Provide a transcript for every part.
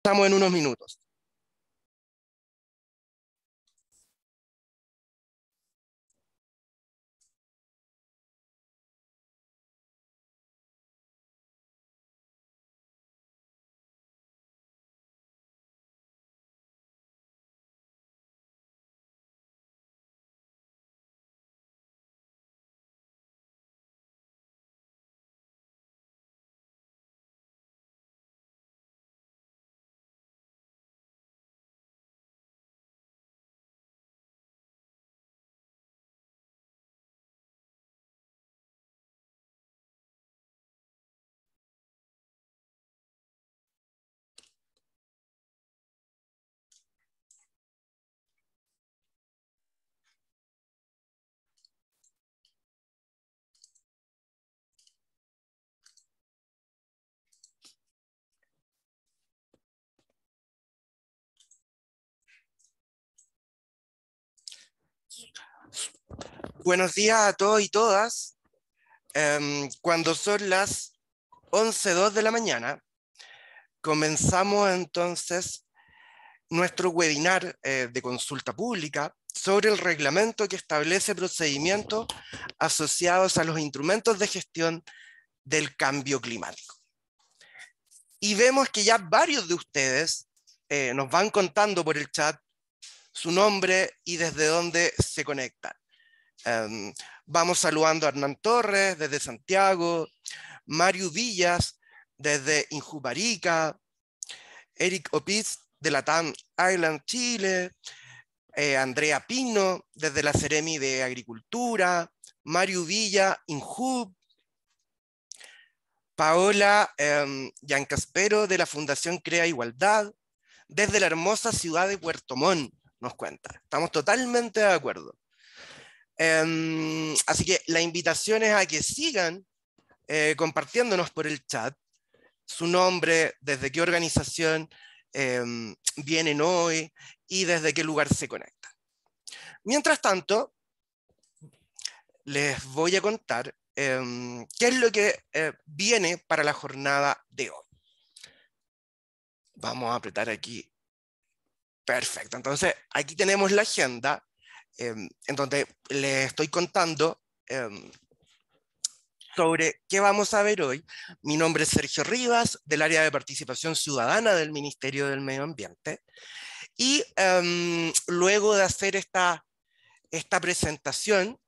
Comenzamos en unos minutos. Buenos días a todos y todas. Cuando son las 11:02 de la mañana, comenzamos entonces nuestro webinar de consulta pública sobre el reglamento que establece procedimientos asociados a los instrumentos de gestión del cambio climático. Y vemos que ya varios de ustedes nos van contando por el chat su nombre y desde dónde se conectan. Vamos saludando a Hernán Torres desde Santiago, Mario Villas desde Injuparica, Eric Opiz de Latam Island, Chile, Andrea Pino desde la Seremi de Agricultura, Mario Villa, Injub, Paola Giancaspero de la Fundación Crea Igualdad, desde la hermosa ciudad de Puerto Montt, nos cuenta. Estamos totalmente de acuerdo. Así que la invitación es a que sigan compartiéndonos por el chat su nombre, desde qué organización vienen hoy y desde qué lugar se conectan. Mientras tanto, les voy a contar qué es lo que viene para la jornada de hoy. Vamos a apretar aquí. Perfecto. Entonces, aquí tenemos la agenda en donde les estoy contando sobre qué vamos a ver hoy. Mi nombre es Sergio Rivas, del área de participación ciudadana del Ministerio del Medio Ambiente. Y luego de hacer esta presentación,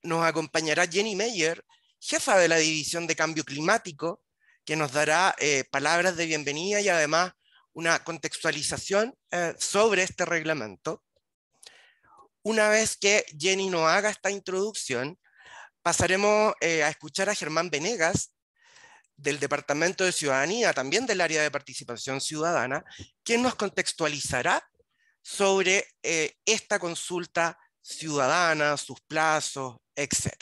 nos acompañará Jenny Meyer, jefa de la División de Cambio Climático, que nos dará palabras de bienvenida y además una contextualización sobre este reglamento. Una vez que Jenny nos haga esta introducción, pasaremos a escuchar a Germán Venegas, del Departamento de Ciudadanía, también del área de participación ciudadana, quien nos contextualizará sobre esta consulta ciudadana, sus plazos, etc.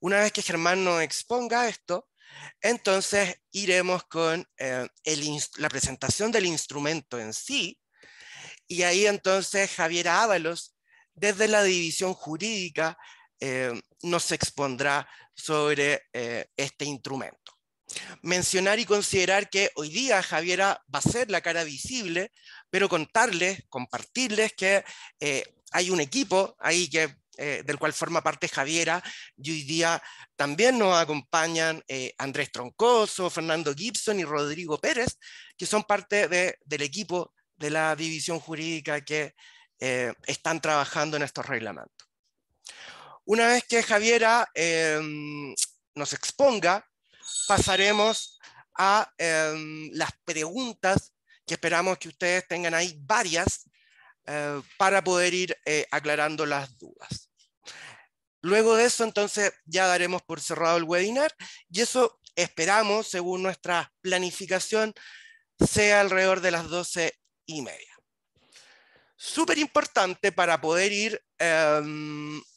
Una vez que Germán nos exponga esto, entonces iremos con la presentación del instrumento en sí, y ahí entonces Javier Ábalos, desde la división jurídica, nos expondrá sobre este instrumento. Mencionar y considerar que hoy día Javiera va a ser la cara visible, pero compartirles que hay un equipo ahí del cual forma parte Javiera, y hoy día también nos acompañan Andrés Troncoso, Fernando Gibson y Rodrigo Pérez, que son parte del equipo de la división jurídica que están trabajando en estos reglamentos. Una vez que Javiera nos exponga, pasaremos a las preguntas que esperamos que ustedes tengan ahí varias para poder ir aclarando las dudas. Luego de eso, entonces, ya daremos por cerrado el webinar y eso esperamos, según nuestra planificación, sea alrededor de las 12:30. Súper importante para poder ir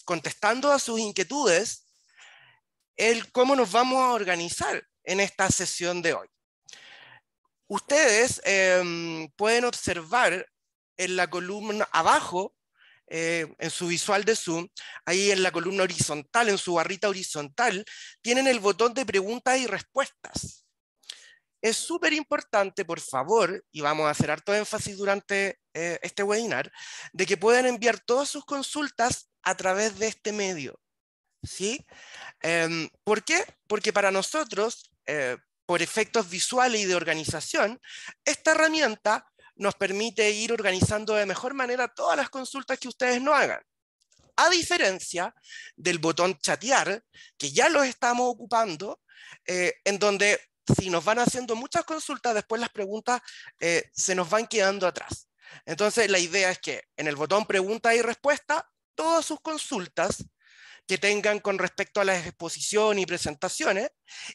contestando a sus inquietudes el cómo nos vamos a organizar en esta sesión de hoy. Ustedes pueden observar en la columna abajo, en su visual de Zoom, ahí en la columna horizontal, en su barrita horizontal, tienen el botón de preguntas y respuestas. es súper importante, por favor, y vamos a hacer harto énfasis durante este webinar, de que puedan enviar todas sus consultas a través de este medio, ¿sí? ¿Por qué? Porque para nosotros, por efectos visuales y de organización, esta herramienta nos permite ir organizando de mejor manera todas las consultas que ustedes no hagan. A diferencia del botón chatear, que ya lo estamos ocupando, en donde si nos van haciendo muchas consultas, después las preguntas se nos van quedando atrás. Entonces la idea es que en el botón pregunta y respuesta, todas sus consultas que tengan con respecto a la exposición y presentaciones,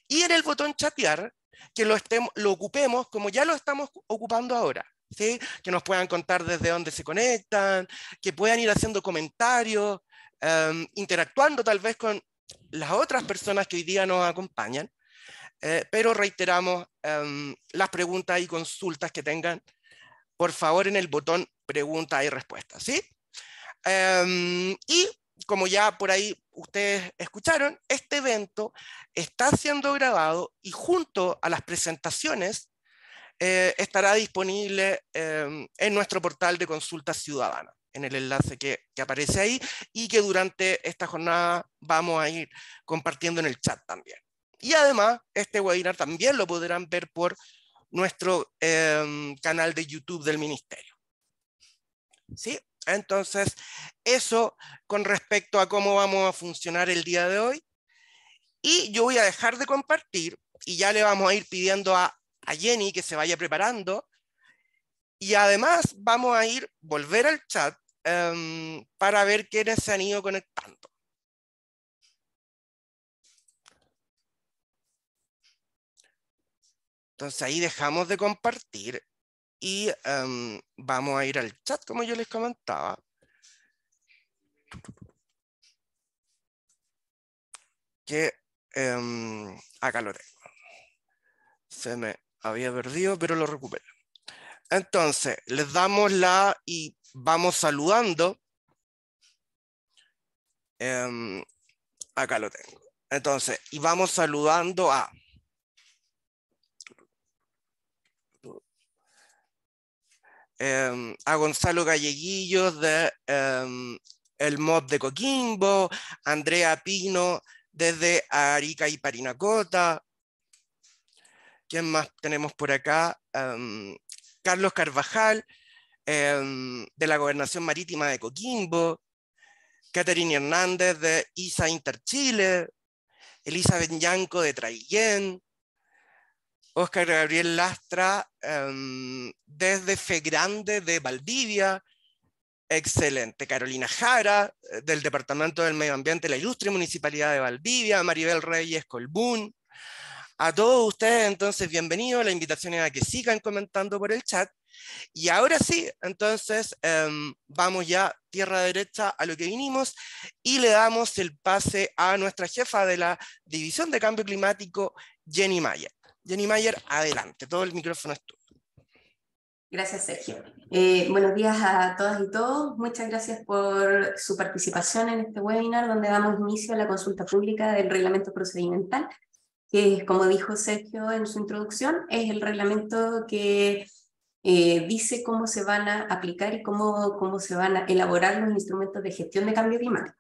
y en el botón chatear, que lo ocupemos como ya lo estamos ocupando ahora. ¿Sí? Que nos puedan contar desde dónde se conectan, que puedan ir haciendo comentarios, interactuando tal vez con las otras personas que hoy día nos acompañan, pero reiteramos las preguntas y consultas que tengan, por favor, en el botón pregunta y respuesta, ¿sí? Y como ya por ahí ustedes escucharon, este evento está siendo grabado y junto a las presentaciones estará disponible en nuestro portal de consulta ciudadana, en el enlace que aparece ahí y que durante esta jornada vamos a ir compartiendo en el chat también. Y además, este webinar también lo podrán ver por nuestro canal de YouTube del Ministerio. ¿Sí? Entonces, eso con respecto a cómo vamos a funcionar el día de hoy. Y yo voy a dejar de compartir y ya le vamos a ir pidiendo a Jenny que se vaya preparando. Y además vamos a volver al chat para ver quiénes se han ido conectando. Entonces ahí dejamos de compartir y vamos a ir al chat, como yo les comentaba. Que acá lo tengo. Se me había perdido, pero lo recuperé. Entonces, les damos y vamos saludando. Acá lo tengo. Entonces, y vamos saludando a Gonzalo Galleguillos de el MOD de Coquimbo, Andrea Pino desde Arica y Parinacota. ¿Quién más tenemos por acá? Carlos Carvajal, de la Gobernación Marítima de Coquimbo, Catherine Hernández de ISA Interchile, Elizabeth Yanco de Traillén, Óscar Gabriel Lastra desde Fegrande de Valdivia, excelente, Carolina Jara del Departamento del Medio Ambiente de la Ilustre Municipalidad de Valdivia, Maribel Reyes Colbún. A todos ustedes entonces bienvenidos, la invitación es a que sigan comentando por el chat. Y ahora sí, entonces vamos ya tierra derecha a lo que vinimos y le damos el pase a nuestra jefa de la División de Cambio Climático, Jenny Mayer. Jenny Mayer, adelante, todo el micrófono es tuyo. Gracias, Sergio. Buenos días a todas y todos. Muchas gracias por su participación en este webinar donde damos inicio a la consulta pública del reglamento procedimental, que, como dijo Sergio en su introducción, es el reglamento que dice cómo se van a aplicar y cómo se van a elaborar los instrumentos de gestión de cambio climático.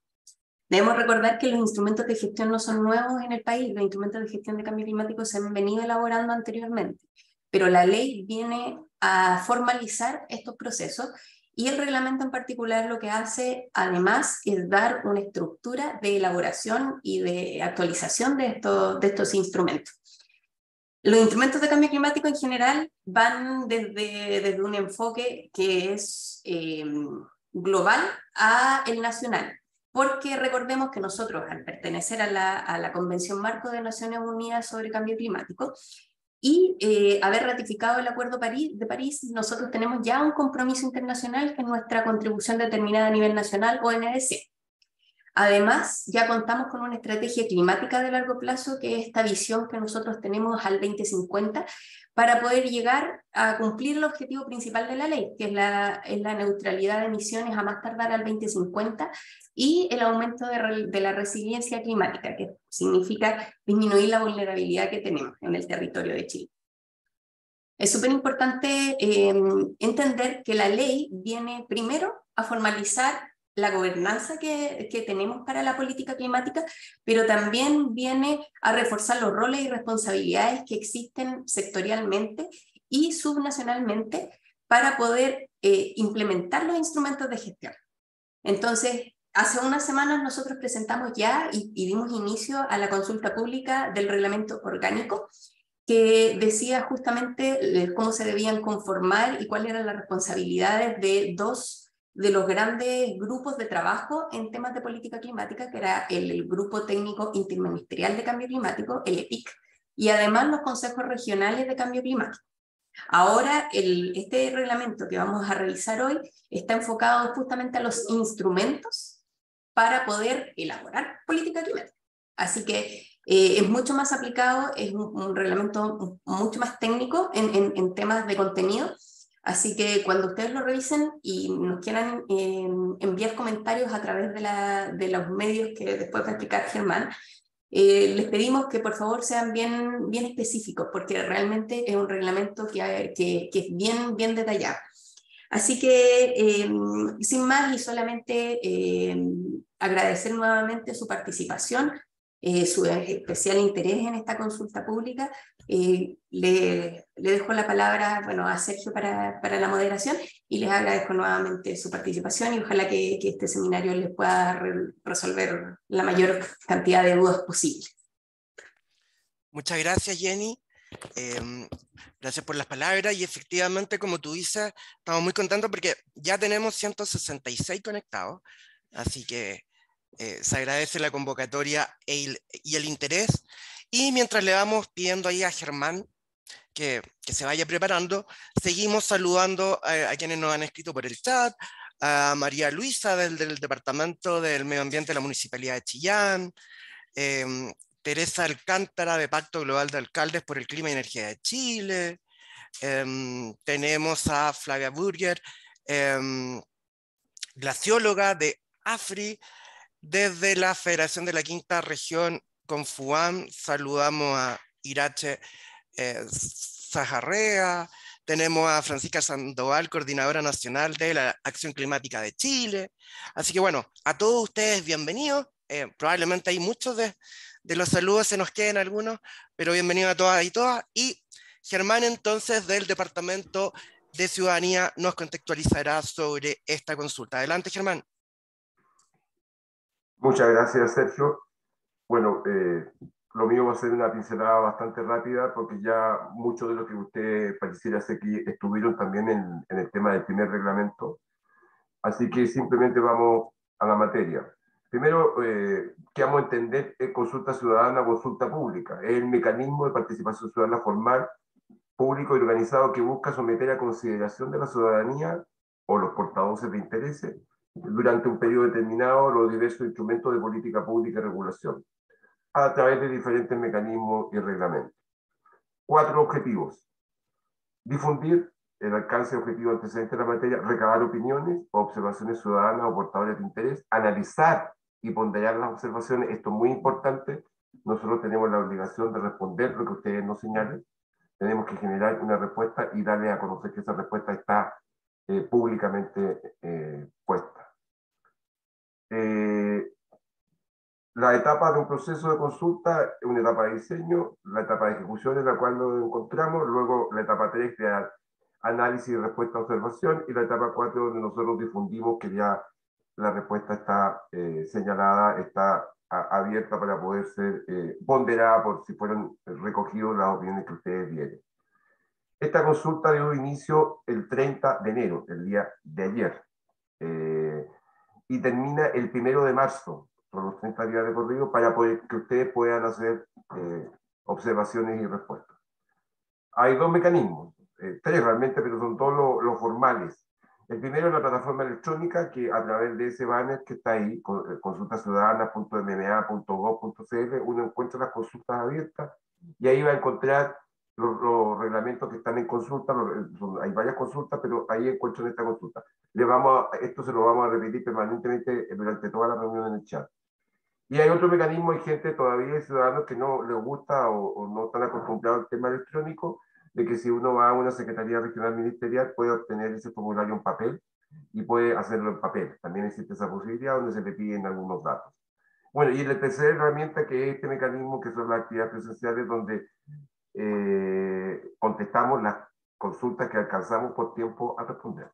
Debemos recordar que los instrumentos de gestión no son nuevos en el país, los instrumentos de gestión de cambio climático se han venido elaborando anteriormente, pero la ley viene a formalizar estos procesos y el reglamento en particular lo que hace además es dar una estructura de elaboración y de actualización de estos instrumentos. Los instrumentos de cambio climático en general van desde un enfoque que es global a el nacional, porque recordemos que nosotros al pertenecer a la Convención Marco de Naciones Unidas sobre Cambio Climático y haber ratificado el Acuerdo de París, nosotros tenemos ya un compromiso internacional que es nuestra contribución determinada a nivel nacional o NDC. Además, ya contamos con una estrategia climática de largo plazo, que es esta visión que nosotros tenemos al 2050, para poder llegar a cumplir el objetivo principal de la ley, que es la neutralidad de emisiones a más tardar al 2050 y el aumento de la resiliencia climática, que significa disminuir la vulnerabilidad que tenemos en el territorio de Chile. Es súper importante entender que la ley viene primero a formalizar la gobernanza que tenemos para la política climática, pero también viene a reforzar los roles y responsabilidades que existen sectorialmente y subnacionalmente para poder implementar los instrumentos de gestión. Entonces, hace unas semanas nosotros presentamos ya y dimos inicio a la consulta pública del reglamento orgánico que decía justamente cómo se debían conformar y cuáles eran las responsabilidades de dos de los grandes grupos de trabajo en temas de política climática, que era el Grupo Técnico Interministerial de Cambio Climático, el EPIC, y además los consejos regionales de cambio climático. Ahora, este reglamento que vamos a revisar hoy está enfocado justamente a los instrumentos para poder elaborar política climática. Así que es mucho más aplicado, es un reglamento mucho más técnico en temas de contenido. Así que cuando ustedes lo revisen y nos quieran enviar comentarios a través de los medios que después va a explicar Germán, les pedimos que por favor sean bien específicos, porque realmente es un reglamento que es bien detallado. Así que, sin más y solamente agradecer nuevamente su participación, su especial interés en esta consulta pública. Le dejo la palabra, bueno, a Sergio para la moderación y les agradezco nuevamente su participación y ojalá que este seminario les pueda resolver la mayor cantidad de dudas posible. Muchas gracias, Jenny. Gracias por las palabras y efectivamente, como tú dices, estamos muy contentos porque ya tenemos 166 conectados, así que se agradece la convocatoria y el interés. Y mientras le vamos pidiendo ahí a Germán que se vaya preparando, seguimos saludando a quienes nos han escrito por el chat, a María Luisa del Departamento del Medio Ambiente de la Municipalidad de Chillán, Teresa Alcántara de Pacto Global de Alcaldes por el Clima y Energía de Chile, tenemos a Flavia Burger, glacióloga de AFRI, desde la Federación de la Quinta Región Confuam, saludamos a Irache Zajarrea, tenemos a Francisca Sandoval, coordinadora nacional de la Acción Climática de Chile. Así que bueno, a todos ustedes bienvenidos. Probablemente hay muchos de los saludos, se nos queden algunos, pero bienvenidos a todas y todas. Y Germán entonces del Departamento de Ciudadanía nos contextualizará sobre esta consulta. Adelante, Germán. Muchas gracias, Sergio. Bueno, lo mío va a ser una pincelada bastante rápida porque ya muchos de los que usted pareciera ser que estuvieron también en el tema del primer reglamento. Así que simplemente vamos a la materia. Primero, ¿qué vamos a entender? Es consulta ciudadana o consulta pública. Es el mecanismo de participación ciudadana formal, público y organizado que busca someter a consideración de la ciudadanía o los portavoces de intereses durante un periodo determinado los diversos instrumentos de política pública y regulación, a través de diferentes mecanismos y reglamentos. 4 objetivos. Difundir el alcance objetivo antecedente de la materia, recabar opiniones o observaciones ciudadanas o portadores de interés, analizar y ponderar las observaciones. Esto es muy importante. Nosotros tenemos la obligación de responder lo que ustedes nos señalen. Tenemos que generar una respuesta y darle a conocer que esa respuesta está públicamente puesta. La etapa de un proceso de consulta es una etapa de diseño, la etapa de ejecución en la cual nos encontramos, luego la etapa 3 de análisis y respuesta a observación, y la etapa 4 donde nosotros difundimos que ya la respuesta está señalada, está abierta para poder ser ponderada por si fueron recogidos las opiniones que ustedes dieron. Esta consulta dio inicio el 30 de enero, el día de ayer, y termina el 1 de marzo, por los 30 días de corrido, para que ustedes puedan hacer observaciones y respuestas. Hay 2 mecanismos, 3 realmente, pero son todos los formales. El primero es la plataforma electrónica, que a través de ese banner que está ahí, consultasiudadana.mma.gov.cl, uno encuentra las consultas abiertas y ahí va a encontrar los reglamentos que están en consulta. Hay varias consultas, pero ahí encuentran esta consulta. Esto se lo vamos a repetir permanentemente durante toda la reunión en el chat. Y hay otro mecanismo, hay gente todavía, ciudadanos que no les gusta o no están acostumbrados al tema electrónico, de que si uno va a una Secretaría Regional Ministerial puede obtener ese formulario en papel y puede hacerlo en papel. También existe esa posibilidad donde se le piden algunos datos. Bueno, y la tercera herramienta que es este mecanismo que son las actividades presenciales donde contestamos las consultas que alcanzamos por tiempo a responder.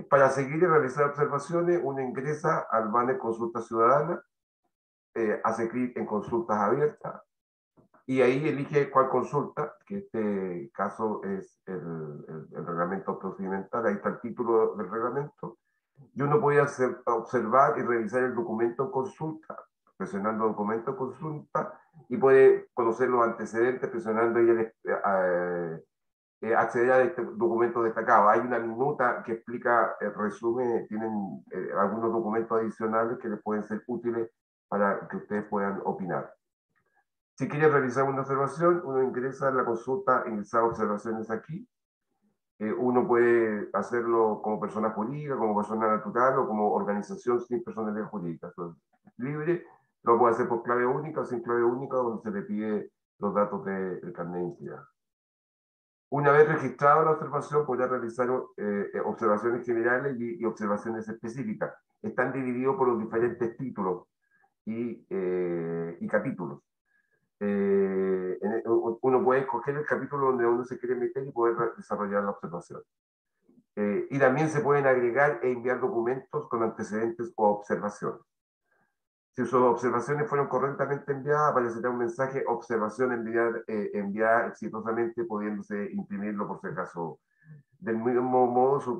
Para seguir y realizar observaciones, uno ingresa al banner Consulta Ciudadana, hace clic en Consultas Abiertas, y ahí elige cuál consulta, que en este caso es el reglamento procedimental, ahí está el título del reglamento, y uno puede observar y revisar el documento en consulta, presionando documento en consulta, y puede conocer los antecedentes presionando ahí acceder a este documento destacado. Hay una minuta que explica el resumen, tienen algunos documentos adicionales que les pueden ser útiles para que ustedes puedan opinar. Si quiere realizar una observación, uno ingresa en la consulta, ingresar observaciones aquí. Uno puede hacerlo como persona jurídica, como persona natural o como organización sin personalidad jurídica. Entonces, libre, lo puede hacer por clave única o sin clave única, donde se le pide los datos del carnet de identidad. Una vez registrada la observación, podrá realizar observaciones generales y observaciones específicas. Están divididos por los diferentes títulos y capítulos. Uno puede escoger el capítulo donde uno se quiere meter y poder desarrollar la observación. Y también se pueden agregar e enviar documentos con antecedentes o observaciones. Si sus observaciones fueron correctamente enviadas, aparecerá un mensaje observación enviada exitosamente, pudiéndose imprimirlo por si acaso. Del mismo modo, su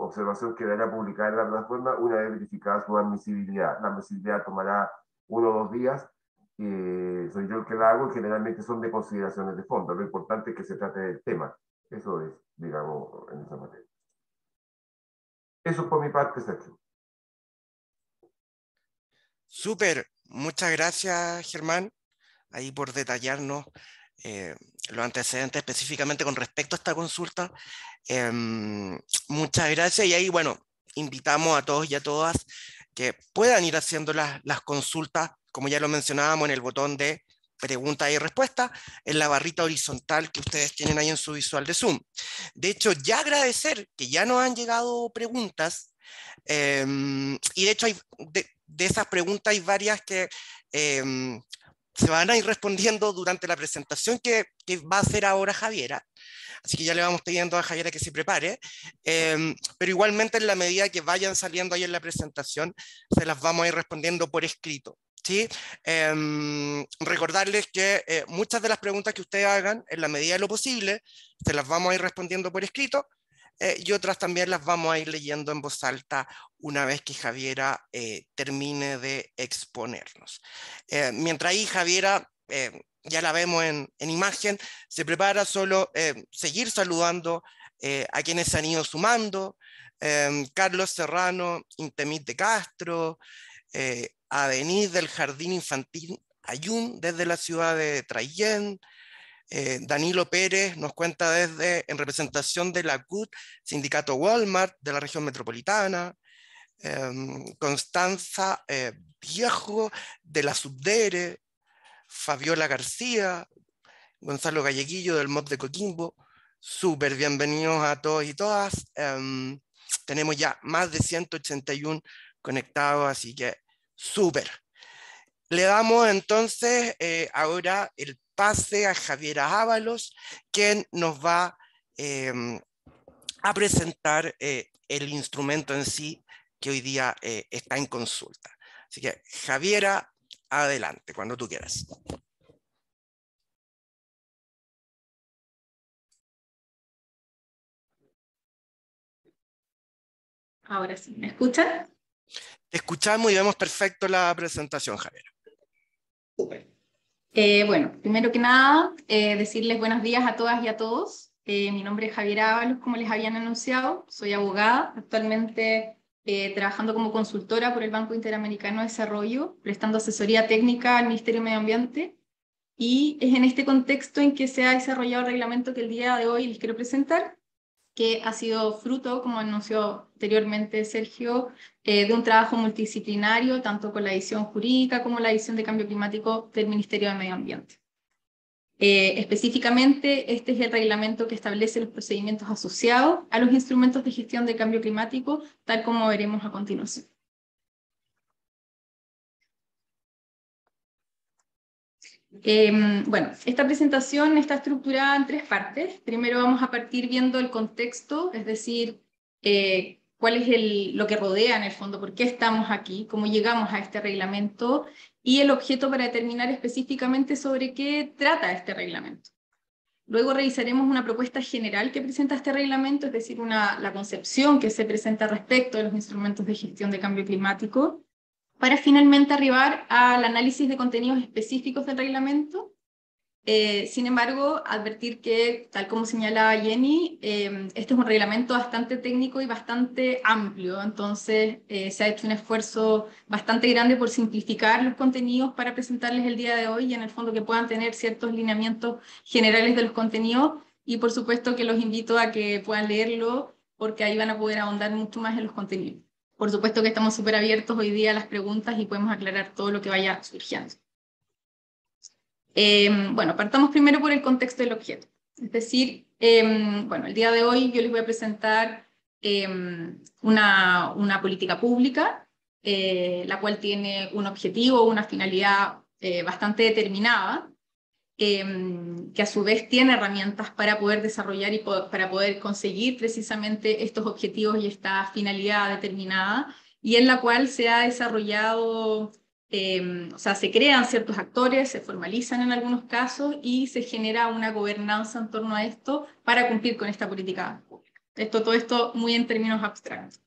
observación quedará publicada en la plataforma una vez verificada su admisibilidad. La admisibilidad tomará 1 o 2 días. Soy yo el que la hago y generalmente son de consideraciones de fondo. Lo importante es que se trate del tema. Eso es, digamos, en esa materia. Eso por mi parte, Sergio. Súper, muchas gracias, Germán, ahí por detallarnos los antecedentes específicamente con respecto a esta consulta. Muchas gracias, y ahí, bueno, invitamos a todos y a todas que puedan ir haciendo las consultas, como ya lo mencionábamos, en el botón de preguntas y respuestas, en la barrita horizontal que ustedes tienen ahí en su visual de Zoom. De hecho, ya agradecer que ya nos han llegado preguntas, y de hecho de esas preguntas hay varias que se van a ir respondiendo durante la presentación que va a hacer ahora Javiera. Así que ya le vamos pidiendo a Javiera que se prepare, pero igualmente en la medida que vayan saliendo ahí en la presentación, se las vamos a ir respondiendo por escrito. ¿Sí? Recordarles que muchas de las preguntas que ustedes hagan, en la medida de lo posible, se las vamos a ir respondiendo por escrito, y otras también las vamos a ir leyendo en voz alta una vez que Javiera termine de exponernos. Mientras ahí Javiera, ya la vemos en imagen, se prepara solo seguir saludando a quienes se han ido sumando: Carlos Serrano, Intemit de Castro, a Denise del Jardín Infantil Ayun desde la ciudad de Traillén. Danilo Pérez nos cuenta en representación de la CUT, Sindicato Walmart de la región metropolitana. Constanza Viejo de la Subdere, Fabiola García, Gonzalo Galleguillo del MOB de Coquimbo. Súper bienvenidos a todos y todas. Tenemos ya más de 181 conectados, así que súper. Le damos entonces ahora el pase a Javiera Ábalos, quien nos va a presentar el instrumento en sí que hoy día está en consulta. Así que, Javiera, adelante, cuando tú quieras. Ahora sí, ¿me escuchan? Te escuchamos y vemos perfecto la presentación, Javiera. Súper. Bueno, primero que nada, decirles buenos días a todas y a todos. Mi nombre es Javiera Ábalos, como les habían anunciado. Soy abogada, actualmente trabajando como consultora por el Banco Interamericano de Desarrollo, prestando asesoría técnica al Ministerio de Medio Ambiente. Y es en este contexto en que se ha desarrollado el reglamento que el día de hoy les quiero presentar, que ha sido fruto, como anunció anteriormente Sergio, de un trabajo multidisciplinario, tanto con la edición jurídica como la edición de cambio climático del Ministerio de Medio Ambiente. Específicamente, este es el reglamento que establece los procedimientos asociados a los instrumentos de gestión de cambio climático, tal como veremos a continuación. Bueno, esta presentación está estructurada en 3 partes. Primero vamos a partir viendo el contexto, es decir, cuál es lo que rodea en el fondo, por qué estamos aquí, cómo llegamos a este reglamento y el objeto para determinar específicamente sobre qué trata este reglamento. Luego revisaremos una propuesta general que presenta este reglamento, es decir, la concepción que se presenta respecto de los instrumentos de gestión de cambio climático, para finalmente arribar al análisis de contenidos específicos del reglamento. Sin embargo, advertir que, tal como señalaba Jenny, este es un reglamento bastante técnico y bastante amplio, entonces se ha hecho un esfuerzo bastante grande por simplificar los contenidos para presentarles el día de hoy y en el fondo que puedan tener ciertos lineamientos generales de los contenidos y por supuesto que los invito a que puedan leerlo porque ahí van a poder ahondar mucho más en los contenidos. Por supuesto que estamos súper abiertos hoy día a las preguntas y podemos aclarar todo lo que vaya surgiendo. Bueno, partamos primero por el contexto del objeto. Es decir, bueno, el día de hoy yo les voy a presentar una política pública, la cual tiene un objetivo, una finalidad bastante determinada, que a su vez tiene herramientas para poder desarrollar y para poder conseguir precisamente estos objetivos y esta finalidad determinada, y en la cual se ha desarrollado, o sea, se crean ciertos actores, se formalizan en algunos casos y se genera una gobernanza en torno a esto para cumplir con esta política pública. Todo esto muy en términos abstractos.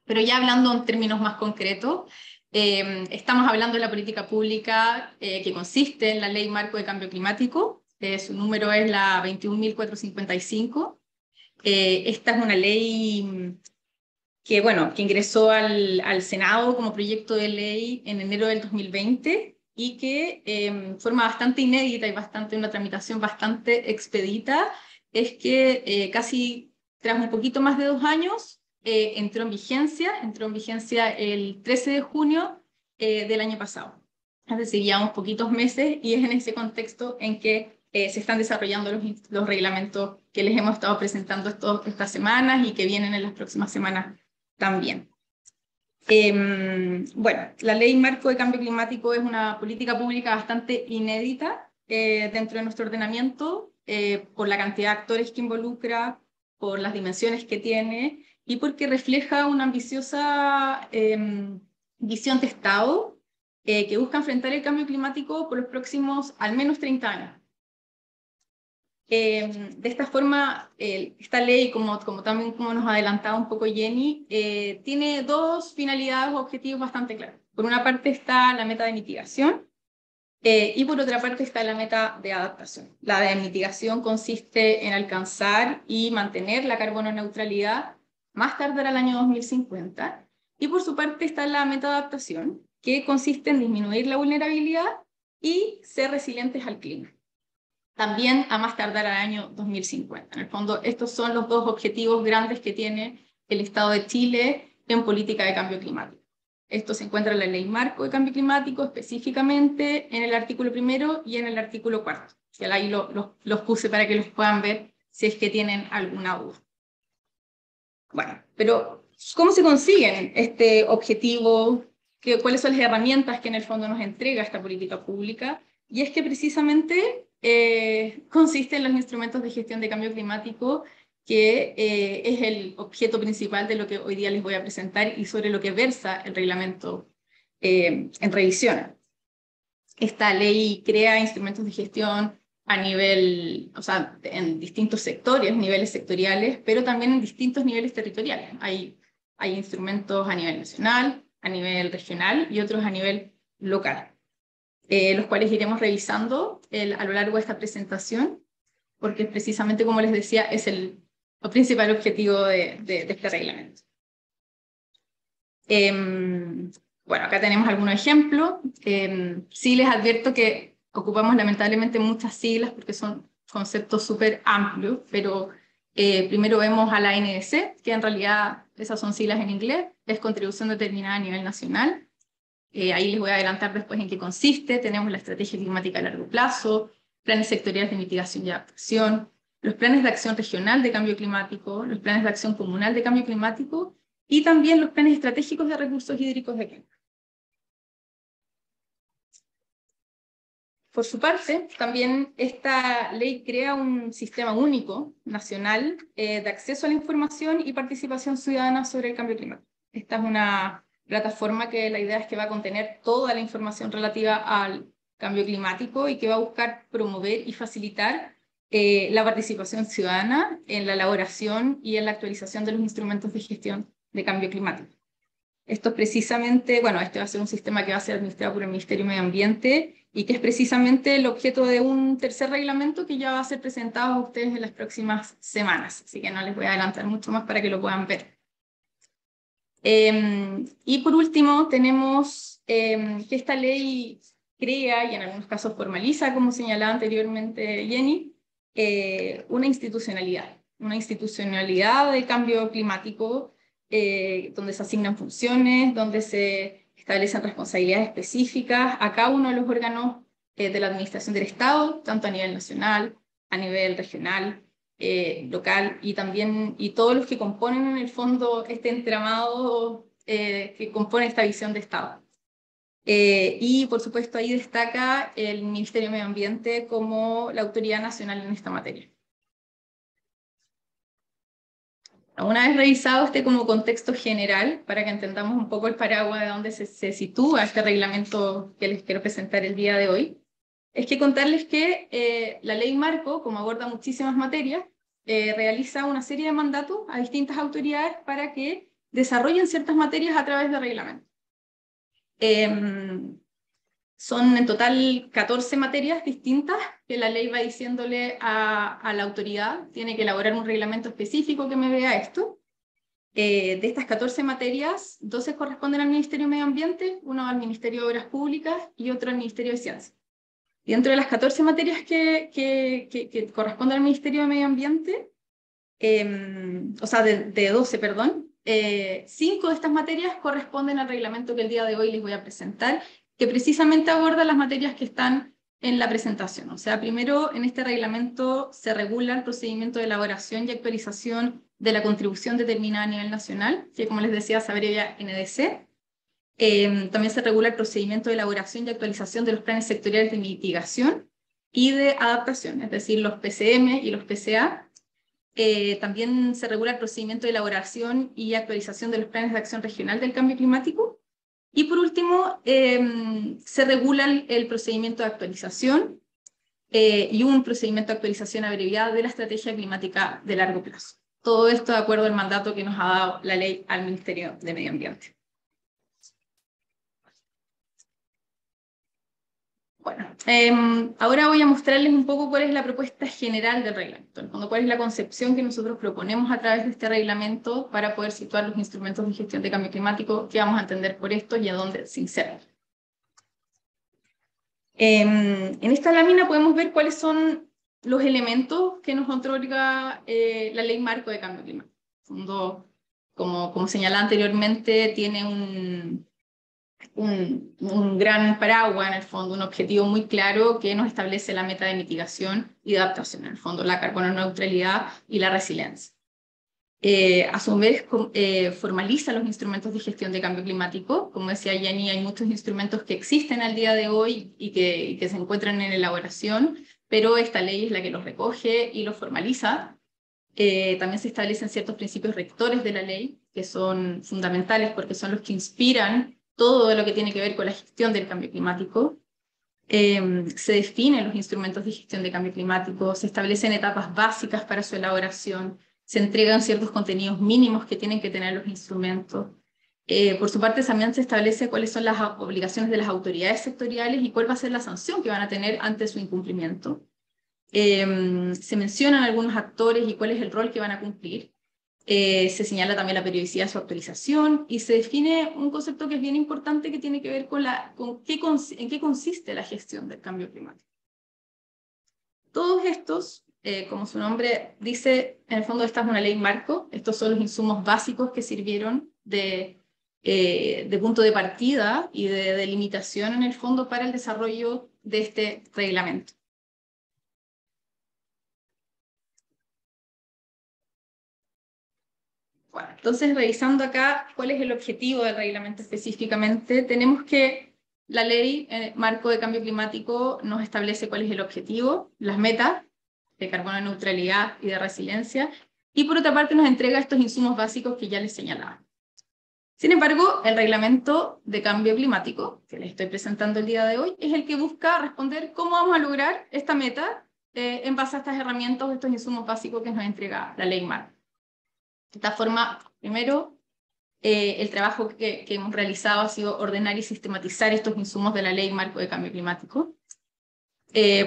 Pero ya hablando en términos más concretos, estamos hablando de la política pública que consiste en la Ley Marco de Cambio Climático, su número es la 21.455. Esta es una ley que ingresó al Senado como proyecto de ley en enero del 2020 y que forma bastante inédita y una tramitación bastante expedita, es que casi tras un poquito más de 2 años, entró en vigencia el 13 de junio del año pasado. Es decir, ya unos poquitos meses y es en ese contexto en que se están desarrollando los reglamentos que les hemos estado presentando estas semanas y que vienen en las próximas semanas también. Bueno, la Ley Marco de Cambio Climático es una política pública bastante inédita dentro de nuestro ordenamiento por la cantidad de actores que involucra, por las dimensiones que tiene y porque refleja una ambiciosa visión de Estado que busca enfrentar el cambio climático por los próximos al menos 30 años. De esta forma, esta ley, también como nos adelantaba un poco Jenny, tiene 2 finalidades o objetivos bastante claros. Por una parte está la meta de mitigación y por otra parte está la meta de adaptación. La de mitigación consiste en alcanzar y mantener la carbono neutralidad más tardar al año 2050 y por su parte está la meta de adaptación, que consiste en disminuir la vulnerabilidad y ser resilientes al clima. También a más tardar al año 2050. En el fondo, estos son los 2 objetivos grandes que tiene el Estado de Chile en política de cambio climático. Esto se encuentra en la Ley Marco de Cambio Climático, específicamente en el artículo 1 y en el artículo 4. Que ahí los puse para que los puedan ver si es que tienen alguna duda. Bueno, pero ¿cómo se consiguen este objetivo? ¿Cuáles son las herramientas que en el fondo nos entrega esta política pública? Y es que precisamente consiste en los instrumentos de gestión de cambio climático, que es el objeto principal de lo que hoy día les voy a presentar y sobre lo que versa el reglamento en revisión. Esta ley crea instrumentos de gestión a nivel, o sea, en distintos sectores, niveles sectoriales, pero también en distintos niveles territoriales. Hay instrumentos a nivel nacional, a nivel regional y otros a nivel local. Los cuales iremos revisando a lo largo de esta presentación, porque precisamente, como les decía, es el principal objetivo de este reglamento. Bueno, acá tenemos algunos ejemplos. Sí les advierto que ocupamos lamentablemente muchas siglas porque son conceptos súper amplios, pero primero vemos a la NDC, que en realidad esas son siglas en inglés, es contribución determinada a nivel nacional. Ahí les voy a adelantar después en qué consiste. Tenemos la estrategia climática a largo plazo, planes sectoriales de mitigación y adaptación, los planes de acción regional de cambio climático, los planes de acción comunal de cambio climático y también los planes estratégicos de recursos hídricos de clima. Por su parte, también esta ley crea un sistema único nacional de acceso a la información y participación ciudadana sobre el cambio climático. Esta es una plataforma que la idea es que va a contener toda la información relativa al cambio climático y que va a buscar promover y facilitar la participación ciudadana en la elaboración y en la actualización de los instrumentos de gestión de cambio climático. Esto es precisamente, bueno, este va a ser un sistema que va a ser administrado por el Ministerio de Medio Ambiente y que es precisamente el objeto de un tercer reglamento que ya va a ser presentado a ustedes en las próximas semanas, así que no les voy a adelantar mucho más para que lo puedan ver. Y por último tenemos que esta ley crea y en algunos casos formaliza, como señalaba anteriormente Jenny, una institucionalidad de cambio climático donde se asignan funciones, donde se establecen responsabilidades específicas a cada uno de los órganos de la administración del Estado, tanto a nivel nacional, a nivel regional, local, y también todos los que componen en el fondo este entramado que compone esta visión de Estado. Y por supuesto ahí destaca el Ministerio de Medio Ambiente como la autoridad nacional en esta materia. Una vez revisado este como contexto general, para que entendamos un poco el paraguas de dónde se sitúa este reglamento que les quiero presentar el día de hoy, es que contarles que la ley marco, como aborda muchísimas materias, realiza una serie de mandatos a distintas autoridades para que desarrollen ciertas materias a través de reglamentos. Son en total 14 materias distintas que la ley va diciéndole a la autoridad, tiene que elaborar un reglamento específico que me vea esto. De estas 14 materias, 12 corresponden al Ministerio de Medio Ambiente, uno al Ministerio de Obras Públicas y otro al Ministerio de Ciencia. Y dentro de las 14 materias que corresponden al Ministerio de Medio Ambiente, o sea, de 12, perdón, 5 de estas materias corresponden al reglamento que el día de hoy les voy a presentar, que precisamente aborda las materias que están en la presentación. O sea, primero en este reglamento se regula el procedimiento de elaboración y actualización de la contribución determinada a nivel nacional, que como les decía se abrevia NDC. También se regula el procedimiento de elaboración y actualización de los planes sectoriales de mitigación y de adaptación, es decir, los PCM y los PCA. También se regula el procedimiento de elaboración y actualización de los planes de acción regional del cambio climático. Y por último, se regula el procedimiento de actualización y un procedimiento de actualización abreviada de la estrategia climática de largo plazo. Todo esto de acuerdo al mandato que nos ha dado la ley al Ministerio de Medio Ambiente. Bueno, ahora voy a mostrarles un poco cuál es la propuesta general del reglamento, cuál es la concepción que nosotros proponemos a través de este reglamento para poder situar los instrumentos de gestión de cambio climático que vamos a entender por esto y a dónde se insertan. En esta lámina podemos ver cuáles son los elementos que nos otorga la Ley Marco de Cambio Climático. Como señalaba anteriormente, tiene un gran paraguas en el fondo, un objetivo muy claro que nos establece la meta de mitigación y de adaptación, en el fondo la carbono neutralidad y la resiliencia. A su vez formaliza los instrumentos de gestión de cambio climático. Como decía Jenny, hay muchos instrumentos que existen al día de hoy y que se encuentran en elaboración, pero esta ley es la que los recoge y los formaliza. También se establecen ciertos principios rectores de la ley que son fundamentales porque son los que inspiran todo lo que tiene que ver con la gestión del cambio climático. Se definen los instrumentos de gestión de cambio climático, se establecen etapas básicas para su elaboración, se entregan ciertos contenidos mínimos que tienen que tener los instrumentos. Por su parte, también se establece cuáles son las obligaciones de las autoridades sectoriales y cuál va a ser la sanción que van a tener ante su incumplimiento. Se mencionan algunos actores y cuál es el rol que van a cumplir. Se señala también la periodicidad de su actualización y se define un concepto que es bien importante que tiene que ver con en qué consiste la gestión del cambio climático. Todos estos, como su nombre dice, en el fondo esta es una ley marco, estos son los insumos básicos que sirvieron de punto de partida y de delimitación en el fondo para el desarrollo de este reglamento. Bueno, entonces, revisando acá cuál es el objetivo del reglamento específicamente, tenemos que la ley marco de cambio climático nos establece cuál es el objetivo, las metas de carbono neutralidad y de resiliencia, y por otra parte nos entrega estos insumos básicos que ya les señalaba. Sin embargo, el reglamento de cambio climático, que les estoy presentando el día de hoy, es el que busca responder cómo vamos a lograr esta meta en base a estas herramientas, estos insumos básicos que nos entrega la ley marco. De esta forma, primero, el trabajo que hemos realizado ha sido ordenar y sistematizar estos insumos de la ley marco de cambio climático.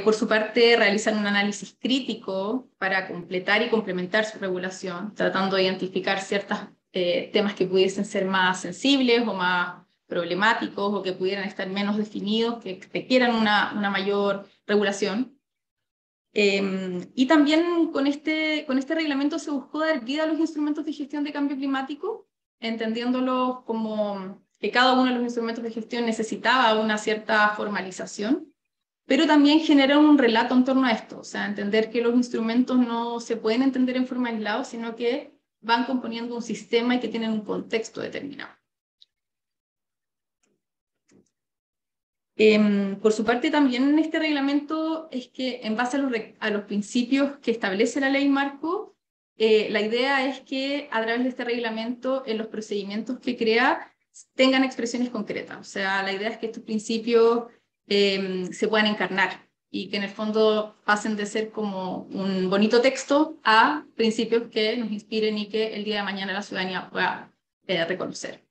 Por su parte, realizar un análisis crítico para completar y complementar su regulación, tratando de identificar ciertos temas que pudiesen ser más sensibles o más problemáticos o que pudieran estar menos definidos, que requieran una mayor regulación. Y también con este reglamento se buscó dar vida a los instrumentos de gestión de cambio climático, entendiéndolo como que cada uno de los instrumentos de gestión necesitaba una cierta formalización, pero también generar un relato en torno a esto, o sea, entender que los instrumentos no se pueden entender en forma aislada, sino que van componiendo un sistema y que tienen un contexto determinado. Por su parte, también en este reglamento es que, en base a los principios que establece la ley marco, la idea es que a través de este reglamento, en los procedimientos que crea, tengan expresiones concretas. O sea, la idea es que estos principios se puedan encarnar y que en el fondo pasen de ser como un bonito texto a principios que nos inspiren y que el día de mañana la ciudadanía pueda reconocer.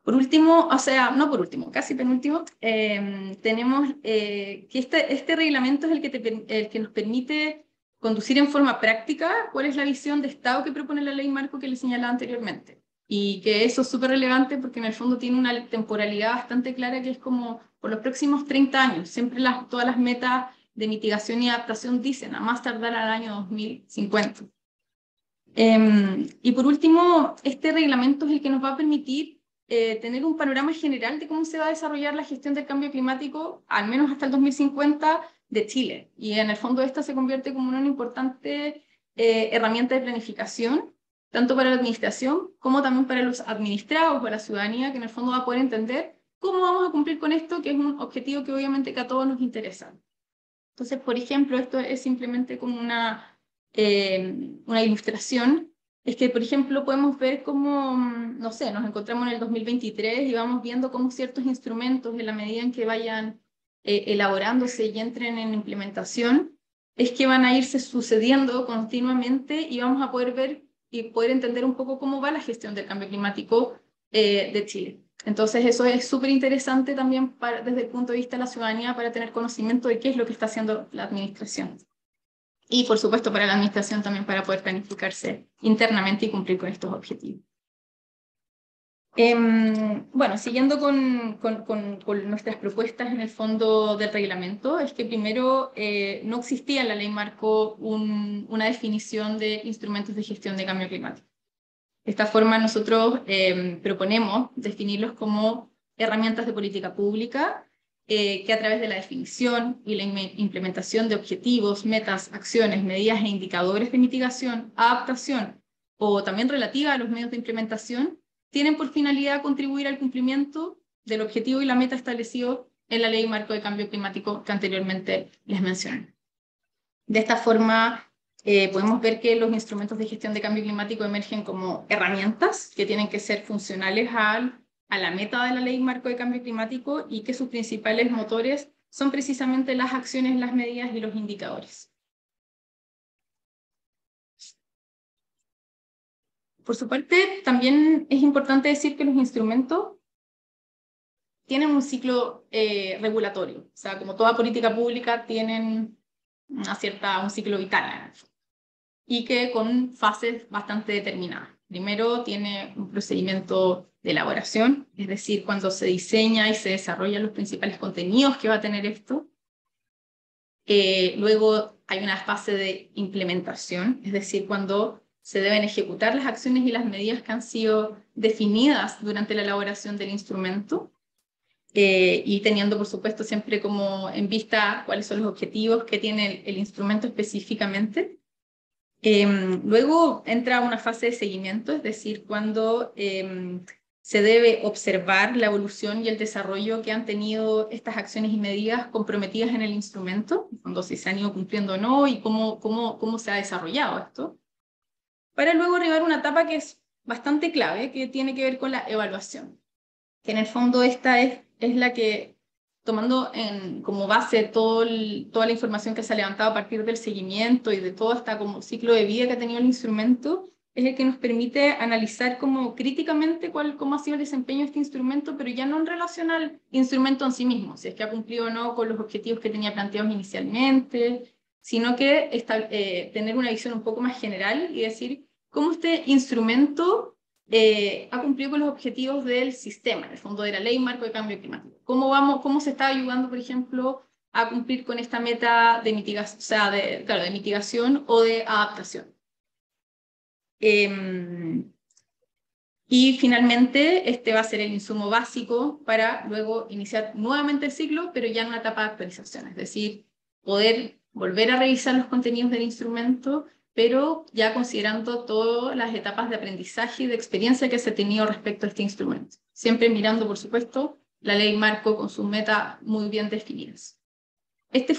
Por último, o sea, no por último, casi penúltimo, tenemos que este reglamento es el que nos permite conducir en forma práctica cuál es la visión de Estado que propone la ley marco que les señalaba anteriormente. Y que eso es súper relevante porque en el fondo tiene una temporalidad bastante clara que es como por los próximos 30 años. Siempre todas las metas de mitigación y adaptación dicen a más tardar al año 2050. Y por último, este reglamento es el que nos va a permitir tener un panorama general de cómo se va a desarrollar la gestión del cambio climático, al menos hasta el 2050, de Chile. Y en el fondo esta se convierte como una importante herramienta de planificación, tanto para la administración como también para los administrados o la ciudadanía, que en el fondo va a poder entender cómo vamos a cumplir con esto, que es un objetivo que obviamente que a todos nos interesa. Entonces, por ejemplo, esto es simplemente como una ilustración. Es que, por ejemplo, podemos ver cómo, no sé, nos encontramos en el 2023 y vamos viendo cómo ciertos instrumentos, en la medida en que vayan elaborándose y entren en implementación, es que van a irse sucediendo continuamente y vamos a poder ver y poder entender un poco cómo va la gestión del cambio climático de Chile. Entonces, eso es súper interesante también desde el punto de vista de la ciudadanía para tener conocimiento de qué es lo que está haciendo la administración. Y, por supuesto, para la administración también para poder planificarse internamente y cumplir con estos objetivos. Bueno, siguiendo con nuestras propuestas en el fondo del reglamento, es que primero no existía en la ley marco una definición de instrumentos de gestión de cambio climático. De esta forma nosotros proponemos definirlos como herramientas de política pública que a través de la definición y la implementación de objetivos, metas, acciones, medidas e indicadores de mitigación, adaptación o también relativa a los medios de implementación, tienen por finalidad contribuir al cumplimiento del objetivo y la meta establecido en la Ley Marco de Cambio Climático que anteriormente les mencioné. De esta forma, podemos ver que los instrumentos de gestión de cambio climático emergen como herramientas que tienen que ser funcionales a la meta de la Ley Marco de Cambio Climático y que sus principales motores son precisamente las acciones, las medidas y los indicadores. Por su parte, también es importante decir que los instrumentos tienen un ciclo regulatorio. O sea, como toda política pública, tienen un ciclo vital, y que con fases bastante determinadas. Primero tiene un procedimiento de elaboración, es decir, cuando se diseña y se desarrollan los principales contenidos que va a tener esto. Luego hay una fase de implementación, es decir, cuando se deben ejecutar las acciones y las medidas que han sido definidas durante la elaboración del instrumento, y teniendo, por supuesto, siempre como en vista cuáles son los objetivos que tiene el instrumento específicamente. Luego entra una fase de seguimiento, es decir, cuando se debe observar la evolución y el desarrollo que han tenido estas acciones y medidas comprometidas en el instrumento, cuando si se han ido cumpliendo o no y cómo se ha desarrollado esto, para luego arribar a una etapa que es bastante clave, que tiene que ver con la evaluación, que en el fondo esta es la que, tomando como base toda la información que se ha levantado a partir del seguimiento y de todo este como ciclo de vida que ha tenido el instrumento, es el que nos permite analizar como críticamente cómo ha sido el desempeño de este instrumento, pero ya no en relación al instrumento en sí mismo, si es que ha cumplido o no con los objetivos que tenía planteados inicialmente, sino que tener una visión un poco más general y decir cómo este instrumento ha cumplido con los objetivos del sistema, en el fondo de la ley marco de cambio climático. ¿Cómo se está ayudando, por ejemplo, a cumplir con esta meta de mitigación, o sea, de mitigación o de adaptación? Y finalmente, este va a ser el insumo básico para luego iniciar nuevamente el ciclo, pero ya en una etapa de actualización, es decir, poder volver a revisar los contenidos del instrumento, pero ya considerando todas las etapas de aprendizaje y de experiencia que se ha tenido respecto a este instrumento. Siempre mirando, por supuesto, la ley marco con sus metas muy bien definidas. Este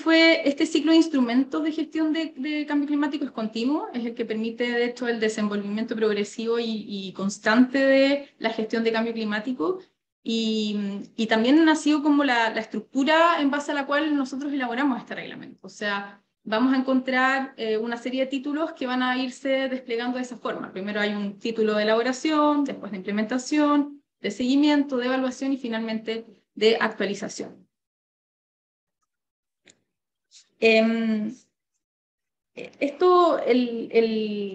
ciclo de instrumentos de gestión de cambio climático es continuo, es el que permite, de hecho, el desenvolvimiento progresivo y constante de la gestión de cambio climático, y también ha sido como la estructura en base a la cual nosotros elaboramos este reglamento. O sea, vamos a encontrar una serie de títulos que van a irse desplegando de esa forma. Primero hay un título de elaboración, después de implementación, de seguimiento, de evaluación y finalmente de actualización.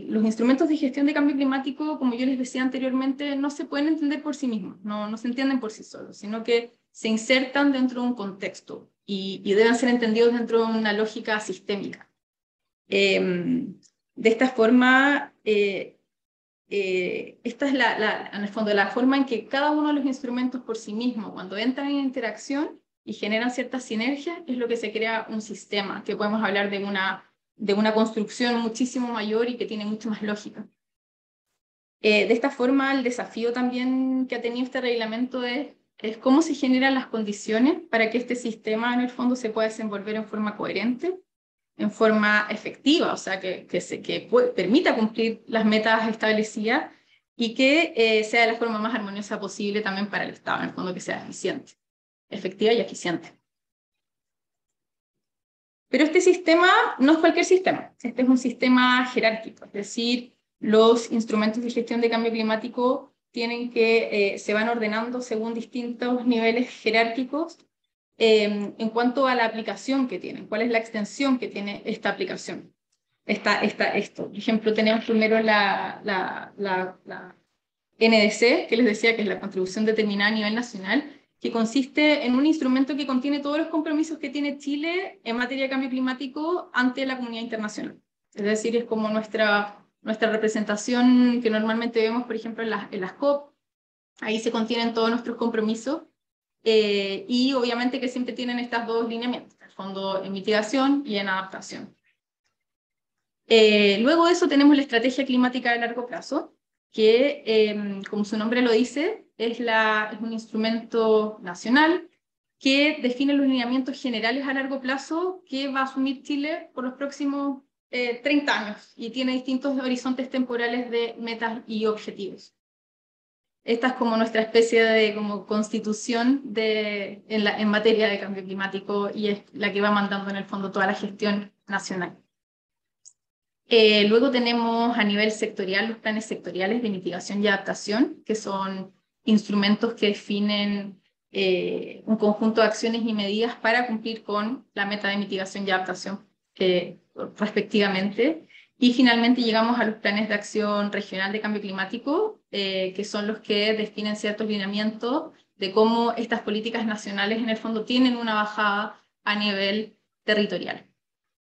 Los instrumentos de gestión de cambio climático, como yo les decía anteriormente, no se pueden entender por sí mismos, no se entienden por sí solos, sino que se insertan dentro de un contexto y deben ser entendidos dentro de una lógica sistémica. De esta forma, esta es en el fondo la forma en que cada uno de los instrumentos por sí mismo, cuando entran en interacción y generan ciertas sinergias, es lo que se crea un sistema, que podemos hablar de una construcción muchísimo mayor y que tiene mucho más lógica. De esta forma, el desafío también que ha tenido este reglamento es cómo se generan las condiciones para que este sistema en el fondo se pueda desenvolver en forma coherente, en forma efectiva, o sea, que permita cumplir las metas establecidas y que sea de la forma más armoniosa posible también para el Estado, en el fondo que sea eficiente, efectiva y eficiente. Pero este sistema no es cualquier sistema, este es un sistema jerárquico, es decir, los instrumentos de gestión de cambio climático se van ordenando según distintos niveles jerárquicos en cuanto a la aplicación que tienen, cuál es la extensión que tiene esta aplicación. Esto. Por ejemplo, tenemos primero la NDC, que les decía que es la contribución determinada a nivel nacional, que consiste en un instrumento que contiene todos los compromisos que tiene Chile en materia de cambio climático ante la comunidad internacional. Es decir, es como nuestra representación que normalmente vemos, por ejemplo, en las COP. Ahí se contienen todos nuestros compromisos y obviamente que siempre tienen estas dos lineamientos, en el fondo en mitigación y en adaptación. Luego de eso tenemos la estrategia climática de largo plazo, que, como su nombre lo dice, es un instrumento nacional que define los lineamientos generales a largo plazo que va a asumir Chile por los próximos 30 años y tiene distintos horizontes temporales de metas y objetivos. Esta es como nuestra especie de como constitución en materia de cambio climático y es la que va mandando en el fondo toda la gestión nacional. Luego tenemos a nivel sectorial los planes sectoriales de mitigación y adaptación, que son instrumentos que definen un conjunto de acciones y medidas para cumplir con la meta de mitigación y adaptación respectivamente. Y finalmente llegamos a los planes de acción regional de cambio climático, que son los que definen ciertos lineamientos de cómo estas políticas nacionales en el fondo tienen una bajada a nivel territorial.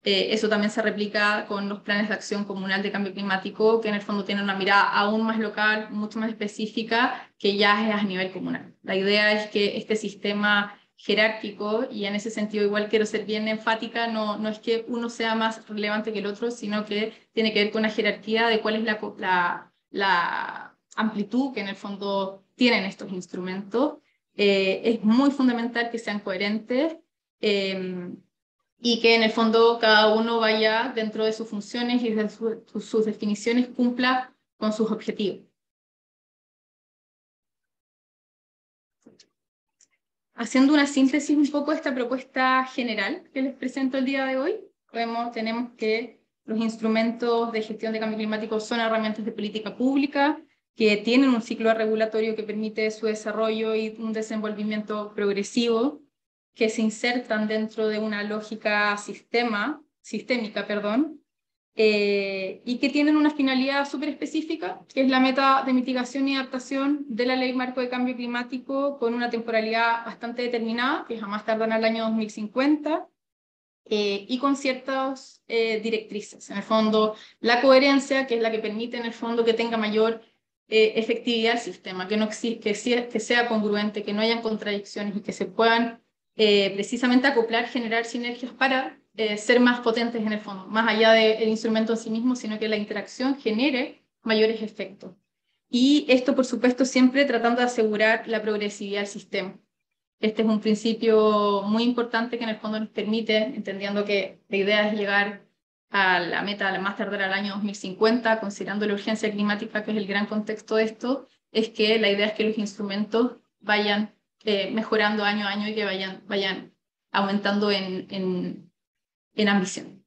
Eso también se replica con los planes de acción comunal de cambio climático, que en el fondo tienen una mirada aún más local, mucho más específica, que ya es a nivel comunal. La idea es que este sistema jerárquico, y en ese sentido igual quiero ser bien enfática, no es que uno sea más relevante que el otro, sino que tiene que ver con la jerarquía de cuál es la amplitud que en el fondo tienen estos instrumentos. Es muy fundamental que sean coherentes y que en el fondo cada uno vaya dentro de sus funciones y de sus definiciones cumpla con sus objetivos. Haciendo una síntesis un poco de esta propuesta general que les presento el día de hoy, tenemos que los instrumentos de gestión de cambio climático son herramientas de política pública que tienen un ciclo regulatorio que permite su desarrollo y un desenvolvimiento progresivo, que se insertan dentro de una lógica sistémica, y que tienen una finalidad súper específica, que es la meta de mitigación y adaptación de la Ley Marco de Cambio Climático con una temporalidad bastante determinada, que jamás tardan al año 2050, y con ciertas directrices. En el fondo, la coherencia, que es la que permite en el fondo que tenga mayor efectividad el sistema, que sea congruente, que no haya contradicciones y que se puedan precisamente acoplar, generar sinergias para ser más potentes en el fondo, más allá del instrumento en sí mismo, sino que la interacción genere mayores efectos. Y esto, por supuesto, siempre tratando de asegurar la progresividad del sistema. Este es un principio muy importante que en el fondo nos permite, entendiendo que la idea es llegar a la meta a la más tardar al año 2050, considerando la urgencia climática, que es el gran contexto de esto, es que la idea es que los instrumentos vayan mejorando año a año y que vayan aumentando en ambición.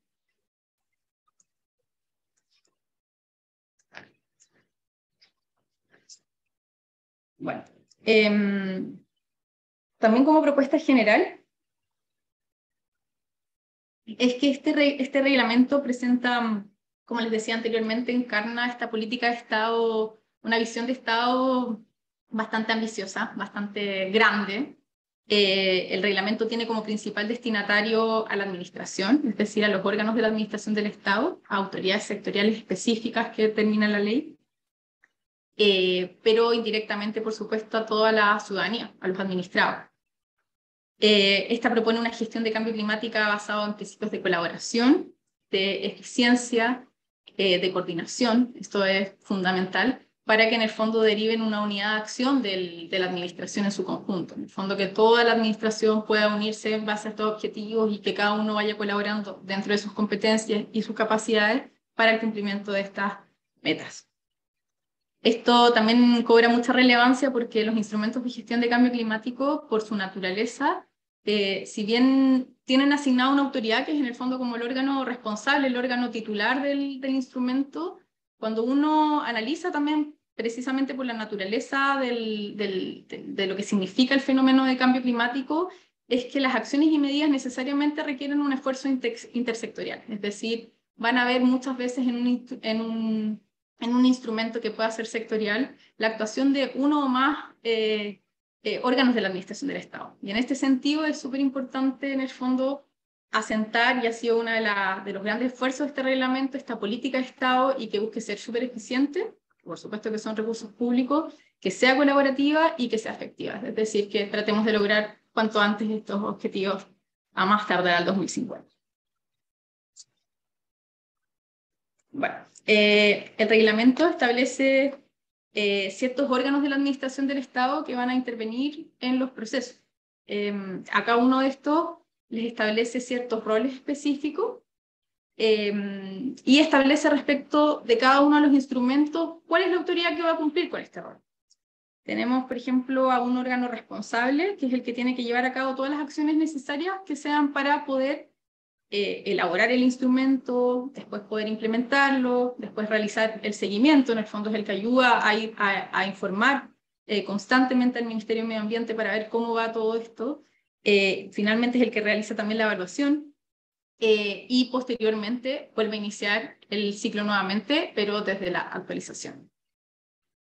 Bueno, también como propuesta general, es que este reglamento presenta, como les decía anteriormente, encarna esta política de Estado, una visión de Estado bastante ambiciosa, bastante grande. El reglamento tiene como principal destinatario a la administración, es decir, a los órganos de la administración del Estado, a autoridades sectoriales específicas que determina la ley, pero indirectamente, por supuesto, a toda la ciudadanía, a los administrados. Esta propone una gestión de cambio climática basada en principios de colaboración, de eficiencia, de coordinación. Esto es fundamental para que en el fondo deriven una unidad de acción de la administración en su conjunto. En el fondo que toda la administración pueda unirse en base a estos objetivos y que cada uno vaya colaborando dentro de sus competencias y sus capacidades para el cumplimiento de estas metas. Esto también cobra mucha relevancia porque los instrumentos de gestión de cambio climático, por su naturaleza, si bien tienen asignado una autoridad que es en el fondo como el órgano responsable, el órgano titular del instrumento, cuando uno analiza también precisamente por la naturaleza de lo que significa el fenómeno de cambio climático, es que las acciones y medidas necesariamente requieren un esfuerzo intersectorial, es decir, van a haber muchas veces en un instrumento que pueda ser sectorial, la actuación de uno o más órganos de la administración del Estado. Y en este sentido es súper importante en el fondo asentar, y ha sido uno de los grandes esfuerzos de este reglamento, esta política de Estado y que busque ser súper eficiente, por supuesto que son recursos públicos, que sea colaborativa y que sea efectiva. Es decir, que tratemos de lograr cuanto antes estos objetivos a más tardar al 2050. Bueno, el reglamento establece ciertos órganos de la administración del Estado que van a intervenir en los procesos. A cada uno de estos les establece ciertos roles específicos y establece respecto de cada uno de los instrumentos cuál es la autoridad que va a cumplir con este rol. Tenemos, por ejemplo, a un órgano responsable, que es el que tiene que llevar a cabo todas las acciones necesarias que sean para poder elaborar el instrumento, después poder implementarlo, después realizar el seguimiento. En el fondo es el que ayuda a informar constantemente al Ministerio de Medio Ambiente para ver cómo va todo esto. Finalmente es el que realiza también la evaluación y posteriormente vuelve a iniciar el ciclo nuevamente, pero desde la actualización.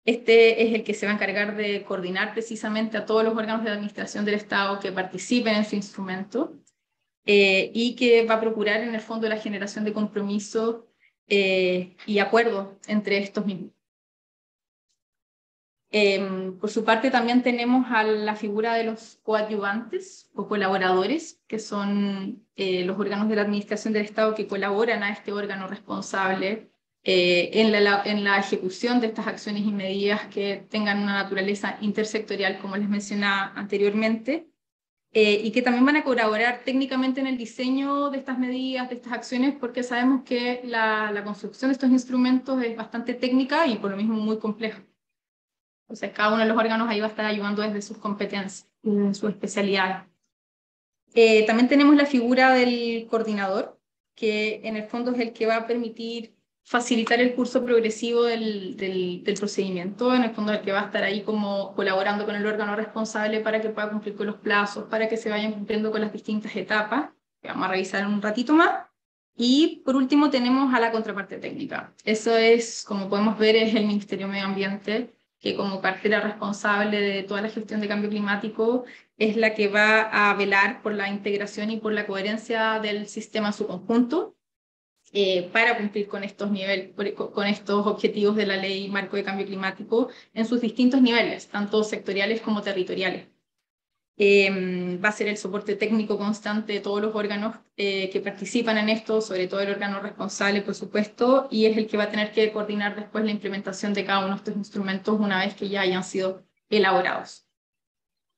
Este es el que se va a encargar de coordinar precisamente a todos los órganos de administración del Estado que participen en su instrumento. Y que va a procurar en el fondo la generación de compromisos y acuerdos entre estos mismos. Por su parte también tenemos a la figura de los coadyuvantes o colaboradores, que son los órganos de la administración del Estado que colaboran a este órgano responsable en la ejecución de estas acciones y medidas que tengan una naturaleza intersectorial, como les mencionaba anteriormente, y que también van a colaborar técnicamente en el diseño de estas medidas, de estas acciones, porque sabemos que la construcción de estos instrumentos es bastante técnica y por lo mismo muy compleja. O sea, cada uno de los órganos ahí va a estar ayudando desde sus competencias, su especialidad. También tenemos la figura del coordinador, que en el fondo es el que va a permitir facilitar el curso progresivo del procedimiento, en el fondo el que va a estar ahí como colaborando con el órgano responsable para que pueda cumplir con los plazos, para que se vayan cumpliendo con las distintas etapas, que vamos a revisar en un ratito más. Y por último tenemos a la contraparte técnica. Eso es, como podemos ver, es el Ministerio de Medio Ambiente, que como cartera responsable de toda la gestión de cambio climático es la que va a velar por la integración y por la coherencia del sistema en su conjunto para cumplir con estos con estos objetivos de la Ley Marco de Cambio Climático en sus distintos niveles, tanto sectoriales como territoriales. Va a ser el soporte técnico constante de todos los órganos que participan en esto, sobre todo el órgano responsable, por supuesto, y es el que va a tener que coordinar después la implementación de cada uno de estos instrumentos una vez que ya hayan sido elaborados.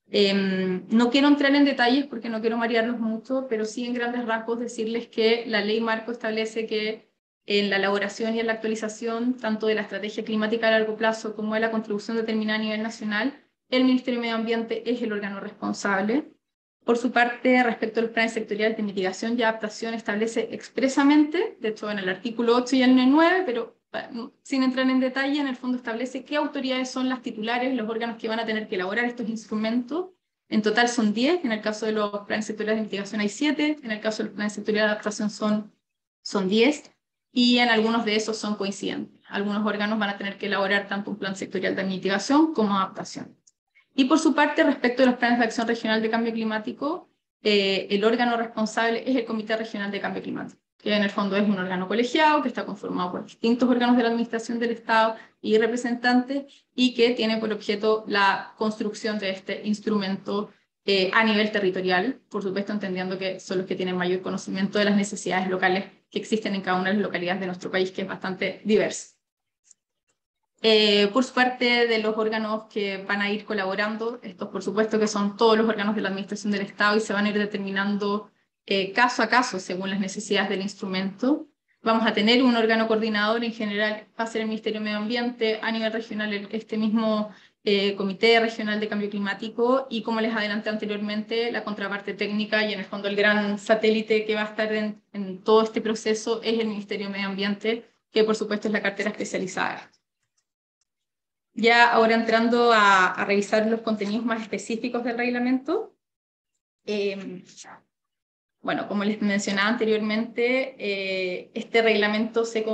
No quiero entrar en detalles porque no quiero marearlos mucho, pero sí en grandes rasgos decirles que la Ley Marco establece que en la elaboración y en la actualización tanto de la estrategia climática a largo plazo como de la contribución determinada a nivel nacional, el Ministerio de Medio Ambiente es el órgano responsable. Por su parte, respecto al plan sectorial de mitigación y adaptación, establece expresamente, de hecho en el artículo 8 y en el 9, pero sin entrar en detalle, en el fondo establece qué autoridades son las titulares, los órganos que van a tener que elaborar estos instrumentos. En total son 10, en el caso de los planes sectoriales de mitigación hay 7, en el caso del plan sectorial de adaptación son 10, y en algunos de esos son coincidentes. Algunos órganos van a tener que elaborar tanto un plan sectorial de mitigación como adaptación. Y por su parte, respecto de los planes de acción regional de cambio climático, el órgano responsable es el Comité Regional de Cambio Climático, que en el fondo es un órgano colegiado que está conformado por distintos órganos de la administración del Estado y representantes, y que tiene por objeto la construcción de este instrumento a nivel territorial, por supuesto entendiendo que son los que tienen mayor conocimiento de las necesidades locales que existen en cada una de las localidades de nuestro país, que es bastante diverso. Por su parte, de los órganos que van a ir colaborando, estos por supuesto que son todos los órganos de la administración del Estado y se van a ir determinando caso a caso según las necesidades del instrumento. Vamos a tener un órgano coordinador, en general va a ser el Ministerio de Medio Ambiente, a nivel regional este mismo Comité Regional de Cambio Climático, y como les adelanté anteriormente, la contraparte técnica y en el fondo el gran satélite que va a estar en todo este proceso es el Ministerio de Medio Ambiente, que por supuesto es la cartera especializada. Ya ahora entrando a revisar los contenidos más específicos del reglamento. Bueno, como les mencionaba anteriormente, este reglamento se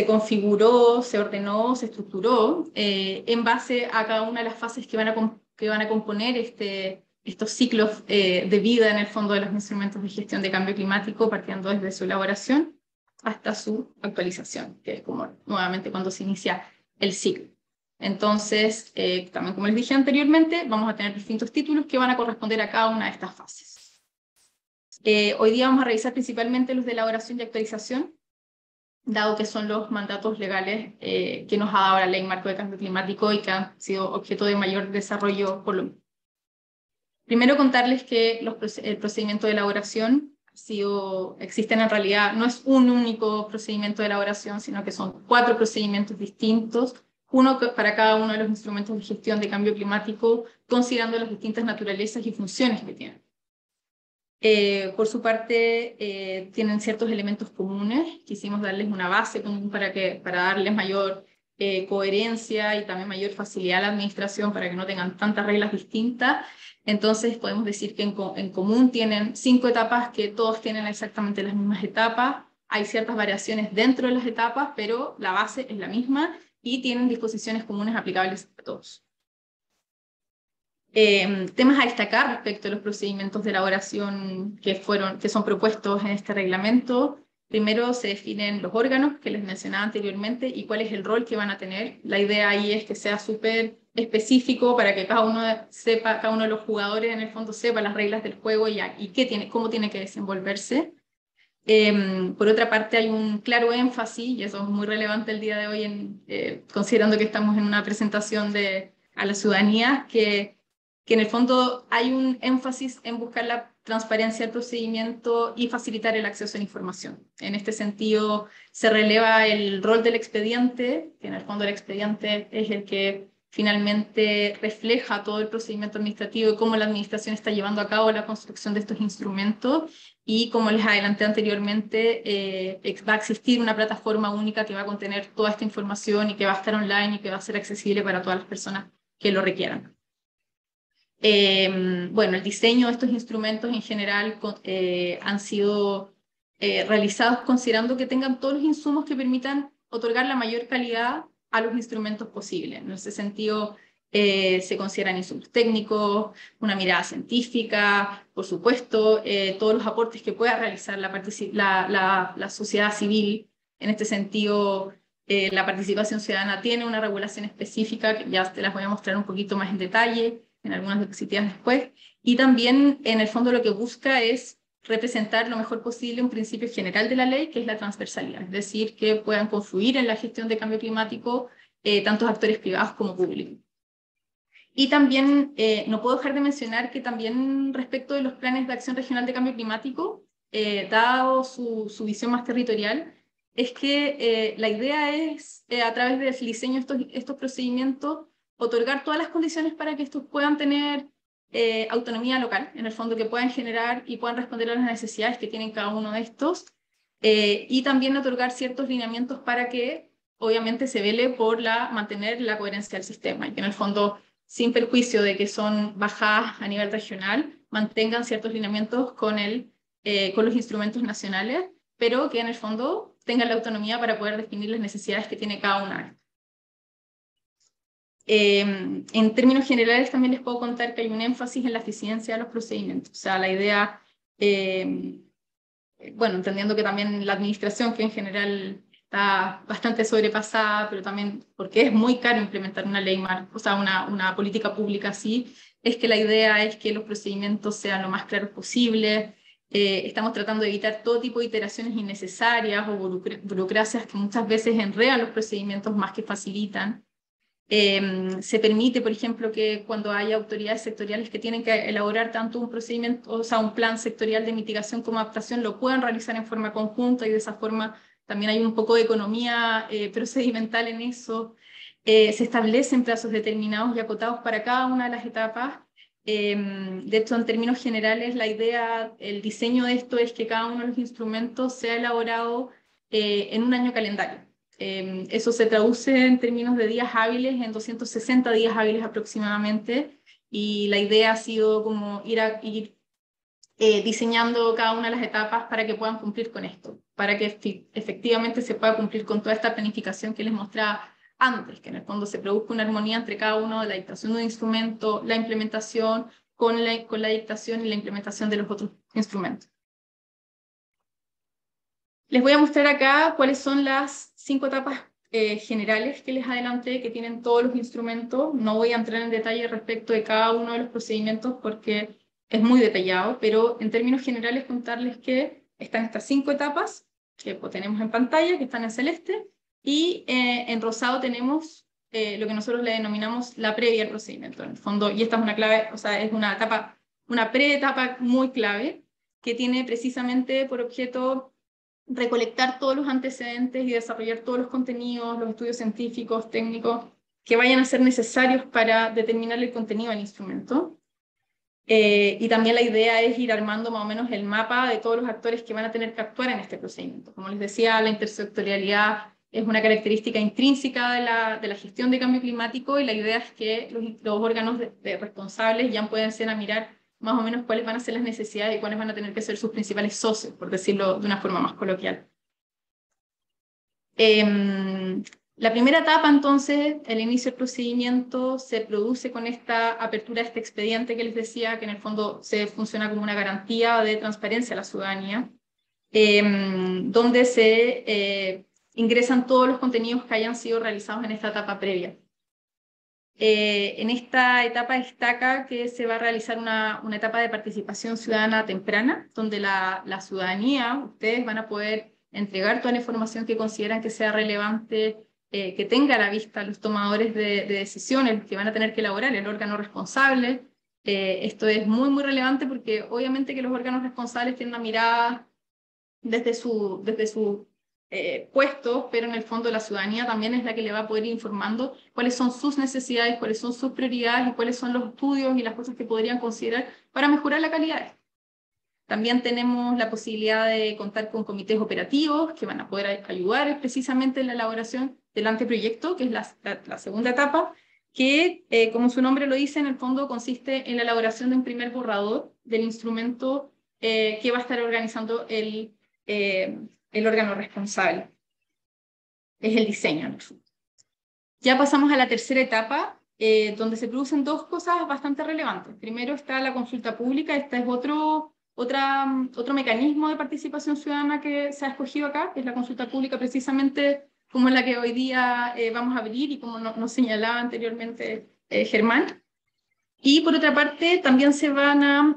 configuró, se ordenó, se estructuró en base a cada una de las fases que van a componer estos ciclos de vida en el fondo de los instrumentos de gestión de cambio climático, partiendo desde su elaboración hasta su actualización, que es como nuevamente cuando se inicia el ciclo. Entonces, también como les dije anteriormente, vamos a tener distintos títulos que van a corresponder a cada una de estas fases. Hoy día vamos a revisar principalmente los de elaboración y actualización, dado que son los mandatos legales que nos ha dado la Ley Marco de Cambio Climático y que han sido objeto de mayor desarrollo por lo mismo. Primero contarles que el procedimiento de elaboración existen en realidad, no es un único procedimiento de elaboración, sino que son 4 procedimientos distintos, uno para cada uno de los instrumentos de gestión de cambio climático, considerando las distintas naturalezas y funciones que tienen. Por su parte, tienen ciertos elementos comunes, quisimos darles una base común para darles mayor coherencia y también mayor facilidad a la administración para que no tengan tantas reglas distintas. Entonces podemos decir que en común tienen 5 etapas que todos tienen exactamente las mismas etapas. Hay ciertas variaciones dentro de las etapas, pero la base es la misma y tienen disposiciones comunes aplicables a todos. Temas a destacar respecto a los procedimientos de elaboración que son propuestos en este reglamento. Primero se definen los órganos que les mencionaba anteriormente y cuál es el rol que van a tener. La idea ahí es que sea súper específico para que cada uno sepa, cada uno de los jugadores en el fondo sepa las reglas del juego y cómo tiene que desenvolverse. Por otra parte, hay un claro énfasis, y eso es muy relevante el día de hoy, considerando que estamos en una presentación a la ciudadanía, que en el fondo hay un énfasis en buscar la transparencia del procedimiento y facilitar el acceso a la información. En este sentido, se releva el rol del expediente, que en el fondo el expediente es el que finalmente refleja todo el procedimiento administrativo y cómo la administración está llevando a cabo la construcción de estos instrumentos. Y como les adelanté anteriormente, va a existir una plataforma única que va a contener toda esta información y que va a estar online y que va a ser accesible para todas las personas que lo requieran. Bueno, el diseño de estos instrumentos en general han sido realizados considerando que tengan todos los insumos que permitan otorgar la mayor calidad a los instrumentos posibles. En ese sentido, se consideran insumos técnicos, una mirada científica, por supuesto, todos los aportes que pueda realizar la sociedad civil. En este sentido, la participación ciudadana tiene una regulación específica, que ya te las voy a mostrar un poquito más en detalle, en algunas diapositivas después, y también en el fondo lo que busca es representar lo mejor posible un principio general de la ley, que es la transversalidad, es decir, que puedan confluir en la gestión de cambio climático tantos actores privados como públicos. Y también no puedo dejar de mencionar que también respecto de los planes de acción regional de cambio climático, dado su visión más territorial, es que la idea es, a través del diseño de estos procedimientos, otorgar todas las condiciones para que estos puedan tener autonomía local, en el fondo que puedan generar y puedan responder a las necesidades que tienen cada uno de estos, y también otorgar ciertos lineamientos para que obviamente se vele por mantener la coherencia del sistema, y que en el fondo, sin perjuicio de que son bajadas a nivel regional, mantengan ciertos lineamientos con los instrumentos nacionales, pero que en el fondo tengan la autonomía para poder definir las necesidades que tiene cada una. En términos generales también les puedo contar que hay un énfasis en la eficiencia de los procedimientos. O sea, la idea, bueno, entendiendo que también la administración, que en general está bastante sobrepasada, pero también porque es muy caro implementar una ley, o sea, una política pública así, es que la idea es que los procedimientos sean lo más claros posible. Estamos tratando de evitar todo tipo de iteraciones innecesarias o burocracias que muchas veces enredan los procedimientos más que facilitan. Se permite, por ejemplo, que cuando hay autoridades sectoriales que tienen que elaborar tanto un procedimiento, o sea, un plan sectorial de mitigación como adaptación, lo puedan realizar en forma conjunta y de esa forma también hay un poco de economía procedimental en eso. Se establecen plazos determinados y acotados para cada una de las etapas. De hecho, en términos generales, la idea, el diseño de esto es que cada uno de los instrumentos sea elaborado en un año calendario. Eso se traduce en términos de días hábiles, en 260 días hábiles aproximadamente, y la idea ha sido como ir diseñando cada una de las etapas para que puedan cumplir con esto, para que efectivamente se pueda cumplir con toda esta planificación que les mostraba antes, que en el fondo se produzca una armonía entre cada uno de la dictación de un instrumento, la implementación, con la dictación y la implementación de los otros instrumentos. Les voy a mostrar acá cuáles son las 5 etapas generales que les adelanté, que tienen todos los instrumentos. No voy a entrar en detalle respecto de cada uno de los procedimientos porque es muy detallado, pero en términos generales contarles que están estas 5 etapas que tenemos en pantalla, que están en celeste, y en rosado tenemos lo que nosotros le denominamos la previa al procedimiento, en el fondo, y esta es una clave, o sea, es una etapa, una pre-etapa muy clave, que tiene precisamente por objeto recolectar todos los antecedentes y desarrollar todos los contenidos, los estudios científicos, técnicos, que vayan a ser necesarios para determinar el contenido del instrumento. Y también la idea es ir armando más o menos el mapa de todos los actores que van a tener que actuar en este procedimiento. Como les decía, la intersectorialidad es una característica intrínseca de la gestión de cambio climático, y la idea es que los órganos responsables ya pueden ser a mirar más o menos cuáles van a ser las necesidades y cuáles van a tener que ser sus principales socios, por decirlo de una forma más coloquial. La primera etapa, entonces, el inicio del procedimiento, se produce con esta apertura de este expediente que les decía, que en el fondo se funciona como una garantía de transparencia a la ciudadanía. donde se ingresan todos los contenidos que hayan sido realizados en esta etapa previa. En esta etapa destaca que se va a realizar una etapa de participación ciudadana temprana, donde la ciudadanía, ustedes van a poder entregar toda la información que consideran que sea relevante, que tenga a la vista los tomadores de decisiones, que van a tener que elaborar el órgano responsable. Esto es muy, muy relevante porque obviamente que los órganos responsables tienen una mirada desde su puesto, pero en el fondo la ciudadanía también es la que le va a poder ir informando cuáles son sus necesidades, cuáles son sus prioridades y cuáles son los estudios y las cosas que podrían considerar para mejorar la calidad. También tenemos la posibilidad de contar con comités operativos que van a poder ayudar precisamente en la elaboración del anteproyecto, que es la segunda etapa, que, como su nombre lo dice, en el fondo consiste en la elaboración de un primer borrador del instrumento que va a estar organizando el órgano responsable. Es el diseño. Ya pasamos a la tercera etapa, donde se producen dos cosas bastante relevantes. Primero está la consulta pública. Este es otro mecanismo de participación ciudadana que se ha escogido acá, que es la consulta pública, precisamente como la que hoy día vamos a abrir y como nos señalaba anteriormente Germán. Y por otra parte, también se van a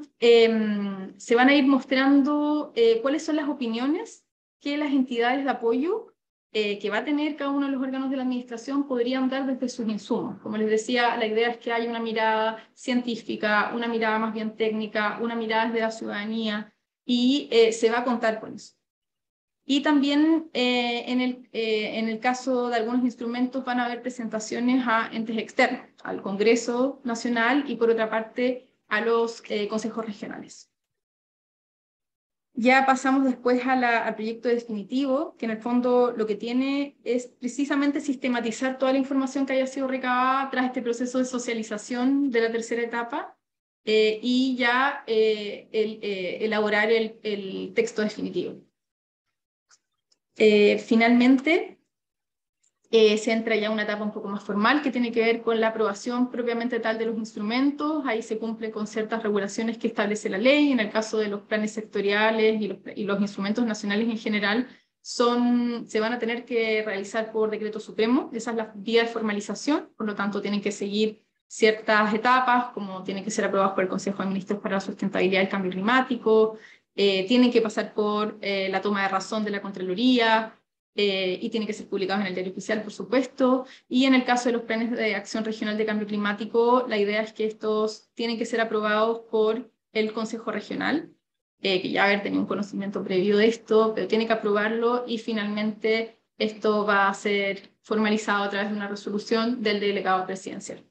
ir mostrando cuáles son las opiniones que las entidades de apoyo que va a tener cada uno de los órganos de la administración podrían dar desde sus insumos. Como les decía, la idea es que haya una mirada científica, una mirada más bien técnica, una mirada desde la ciudadanía, y se va a contar con eso. Y también en el caso de algunos instrumentos van a haber presentaciones a entes externos, al Congreso Nacional y por otra parte a los consejos regionales. Ya pasamos después al proyecto definitivo, que en el fondo lo que tiene es precisamente sistematizar toda la información que haya sido recabada tras este proceso de socialización de la tercera etapa y ya elaborar el texto definitivo. Finalmente, se entra ya a una etapa un poco más formal que tiene que ver con la aprobación propiamente tal de los instrumentos. Ahí se cumple con ciertas regulaciones que establece la ley. En el caso de los planes sectoriales y los instrumentos nacionales en general, se van a tener que realizar por decreto supremo. Esa es la vía de formalización, por lo tanto tienen que seguir ciertas etapas, como tienen que ser aprobados por el Consejo de Ministros para la Sustentabilidad del Cambio Climático, tienen que pasar por la toma de razón de la Contraloría, y tienen que ser publicados en el diario oficial, por supuesto. Y en el caso de los planes de acción regional de cambio climático, la idea es que estos tienen que ser aprobados por el Consejo Regional, que ya haber tenido un conocimiento previo de esto, pero tiene que aprobarlo y finalmente esto va a ser formalizado a través de una resolución del delegado presidencial.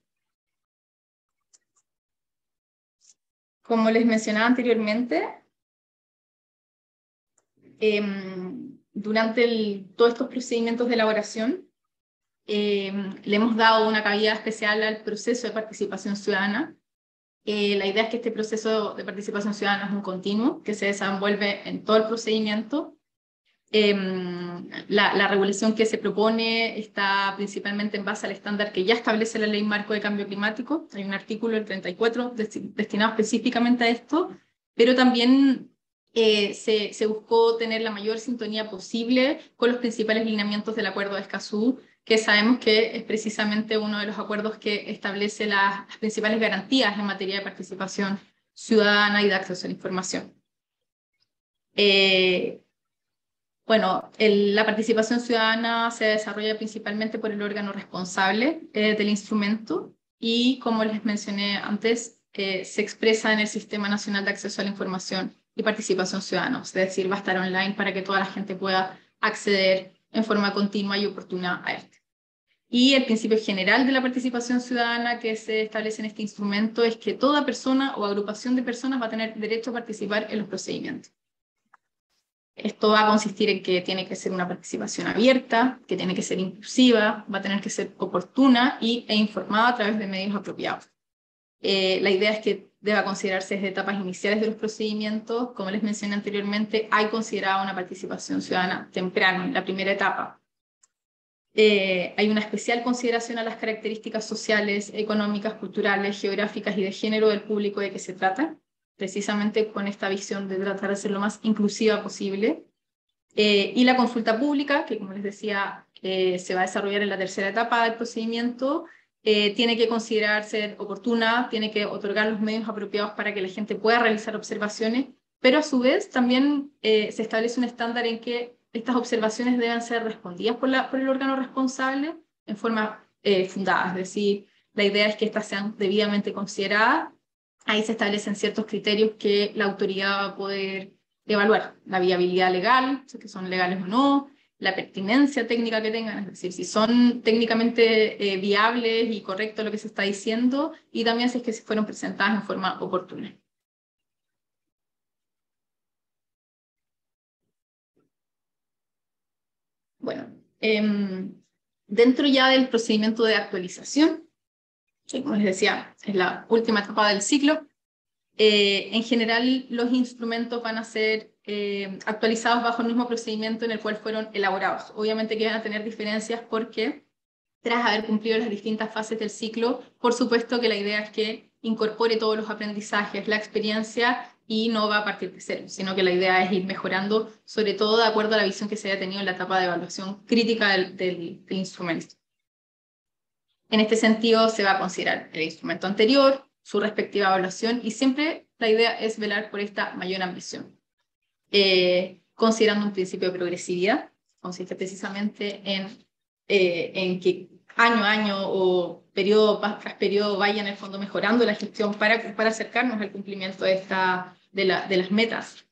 Como les mencionaba anteriormente, durante todos estos procedimientos de elaboración, le hemos dado una cabida especial al proceso de participación ciudadana. La idea es que este proceso de participación ciudadana es un continuo, que se desenvuelve en todo el procedimiento. La regulación que se propone está principalmente en base al estándar que ya establece la Ley Marco de Cambio Climático. Hay un artículo, el 34, destinado específicamente a esto, pero también se buscó tener la mayor sintonía posible con los principales lineamientos del Acuerdo de Escazú, que sabemos que es precisamente uno de los acuerdos que establece las principales garantías en materia de participación ciudadana y de acceso a la información. Bueno, la participación ciudadana se desarrolla principalmente por el órgano responsable del instrumento y, como les mencioné antes, se expresa en el Sistema Nacional de Acceso a la Información y Participación Ciudadana, es decir, va a estar online para que toda la gente pueda acceder en forma continua y oportuna a este. Y el principio general de la participación ciudadana que se establece en este instrumento es que toda persona o agrupación de personas va a tener derecho a participar en los procedimientos. Esto va a consistir en que tiene que ser una participación abierta, que tiene que ser inclusiva, va a tener que ser oportuna e informada a través de medios apropiados. La idea es que deba considerarse desde etapas iniciales de los procedimientos. Como les mencioné anteriormente, hay considerada una participación ciudadana temprana, en la primera etapa. Hay una especial consideración a las características sociales, económicas, culturales, geográficas y de género del público de que se trata, precisamente con esta visión de tratar de ser lo más inclusiva posible. Y la consulta pública, que como les decía, se va a desarrollar en la tercera etapa del procedimiento, tiene que considerarse oportuna, tiene que otorgar los medios apropiados para que la gente pueda realizar observaciones, pero a su vez también se establece un estándar en que estas observaciones deben ser respondidas por el órgano responsable en forma fundada, es decir, la idea es que estas sean debidamente consideradas. Ahí se establecen ciertos criterios que la autoridad va a poder evaluar: la viabilidad legal, si es que son legales o no, la pertinencia técnica que tengan, es decir, si son técnicamente viables y correcto lo que se está diciendo, y también si es que se fueron presentadas en forma oportuna. Bueno, dentro ya del procedimiento de actualización, que como les decía, es la última etapa del ciclo, en general los instrumentos van a ser actualizados bajo el mismo procedimiento en el cual fueron elaborados. Obviamente que van a tener diferencias porque tras haber cumplido las distintas fases del ciclo, por supuesto que la idea es que incorpore todos los aprendizajes, la experiencia, y no va a partir de cero, sino que la idea es ir mejorando, sobre todo de acuerdo a la visión que se haya tenido en la etapa de evaluación crítica del instrumento. En este sentido, se va a considerar el instrumento anterior, su respectiva evaluación, y siempre la idea es velar por esta mayor ambición. Considerando un principio de progresividad, consiste precisamente en que año a año o periodo tras periodo vayan en el fondo mejorando la gestión para acercarnos al cumplimiento de las metas.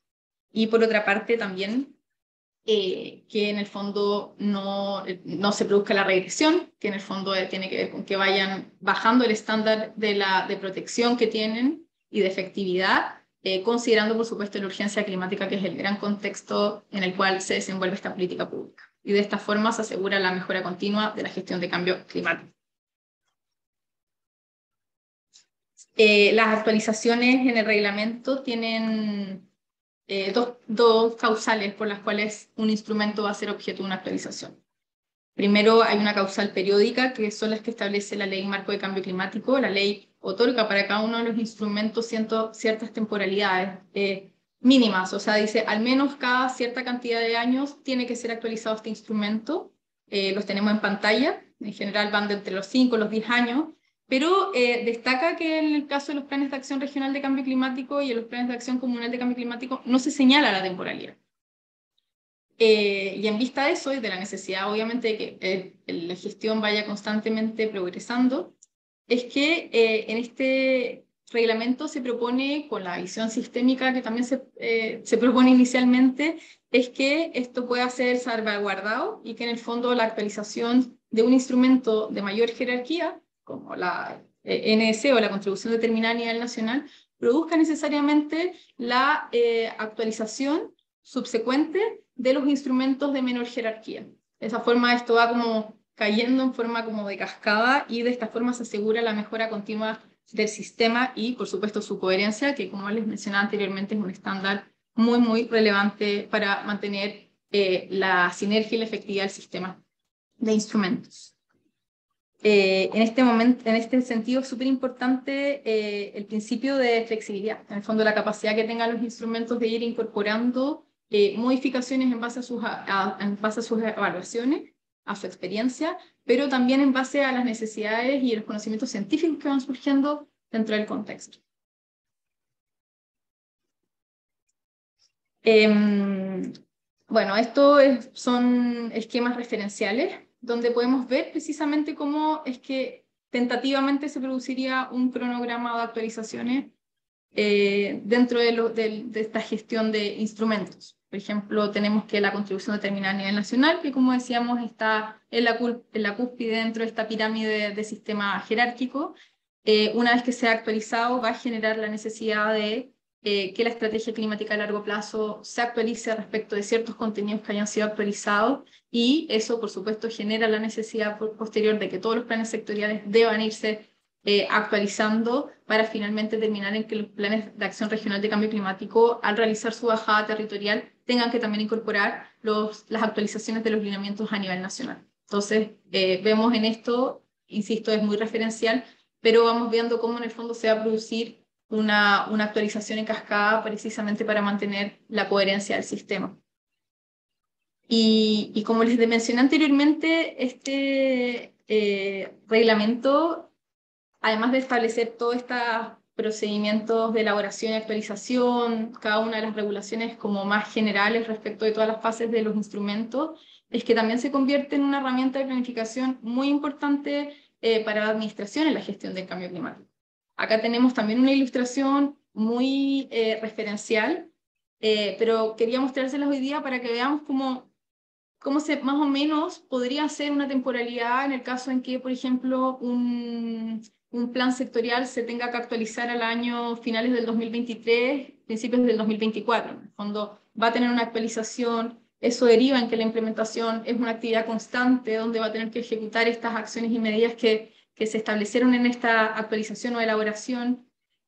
Y por otra parte también que en el fondo no se produzca la regresión, que en el fondo tiene que ver con que vayan bajando el estándar de protección que tienen y de efectividad, considerando por supuesto la urgencia climática, que es el gran contexto en el cual se desenvuelve esta política pública. Y de esta forma se asegura la mejora continua de la gestión de cambio climático. Las actualizaciones en el reglamento tienen dos causales por las cuales un instrumento va a ser objeto de una actualización. Primero, hay una causal periódica, que son las que establece la Ley Marco de Cambio Climático. La ley otorga para cada uno de los instrumentos ciertas temporalidades mínimas, o sea, dice al menos cada cierta cantidad de años tiene que ser actualizado este instrumento. Los tenemos en pantalla, en general van de entre los 5 y los 10 años, pero destaca que en el caso de los planes de acción regional de cambio climático y en los planes de acción comunal de cambio climático no se señala la temporalidad. Y en vista de eso y de la necesidad, obviamente, de que la gestión vaya constantemente progresando, es que en este reglamento se propone, con la visión sistémica que también se propone inicialmente, es que esto pueda ser salvaguardado y que en el fondo la actualización de un instrumento de mayor jerarquía, como la NS o la contribución determinada a nivel nacional, produzca necesariamente la actualización subsecuente de los instrumentos de menor jerarquía. De esa forma esto va como cayendo en forma como de cascada, y de esta forma se asegura la mejora continua del sistema y por supuesto su coherencia, que como les mencionaba anteriormente es un estándar muy muy relevante para mantener la sinergia y la efectividad del sistema de instrumentos. En este sentido es súper importante el principio de flexibilidad, en el fondo la capacidad que tengan los instrumentos de ir incorporando modificaciones en base a sus evaluaciones, a su experiencia, pero también en base a las necesidades y los conocimientos científicos que van surgiendo dentro del contexto. Bueno, esto son esquemas referenciales donde podemos ver precisamente cómo es que tentativamente se produciría un cronograma de actualizaciones dentro de esta gestión de instrumentos. Por ejemplo, tenemos que la contribución determinada a nivel nacional, que como decíamos está en la cúspide dentro de esta pirámide de sistema jerárquico. Una vez que sea actualizado, va a generar la necesidad de que la estrategia climática a largo plazo se actualice respecto de ciertos contenidos que hayan sido actualizados, y eso por supuesto genera la necesidad posterior de que todos los planes sectoriales deban irse actualizando para finalmente terminar en que los planes de acción regional de cambio climático, al realizar su bajada territorial, tengan que también incorporar las actualizaciones de los lineamientos a nivel nacional. Entonces, vemos en esto, insisto, es muy referencial, pero vamos viendo cómo en el fondo se va a producir una actualización en cascada precisamente para mantener la coherencia del sistema. Y como les mencioné anteriormente, este reglamento, además de establecer todos estos procedimientos de elaboración y actualización, cada una de las regulaciones como más generales respecto de todas las fases de los instrumentos, es que también se convierte en una herramienta de planificación muy importante para la administración en la gestión del cambio climático. Acá tenemos también una ilustración muy referencial, pero quería mostrárselas hoy día para que veamos cómo más o menos podría ser una temporalidad en el caso en que, por ejemplo, un plan sectorial se tenga que actualizar al año finales del 2023, principios del 2024. En el fondo va a tener una actualización, eso deriva en que la implementación es una actividad constante donde va a tener que ejecutar estas acciones y medidas que se establecieron en esta actualización o elaboración.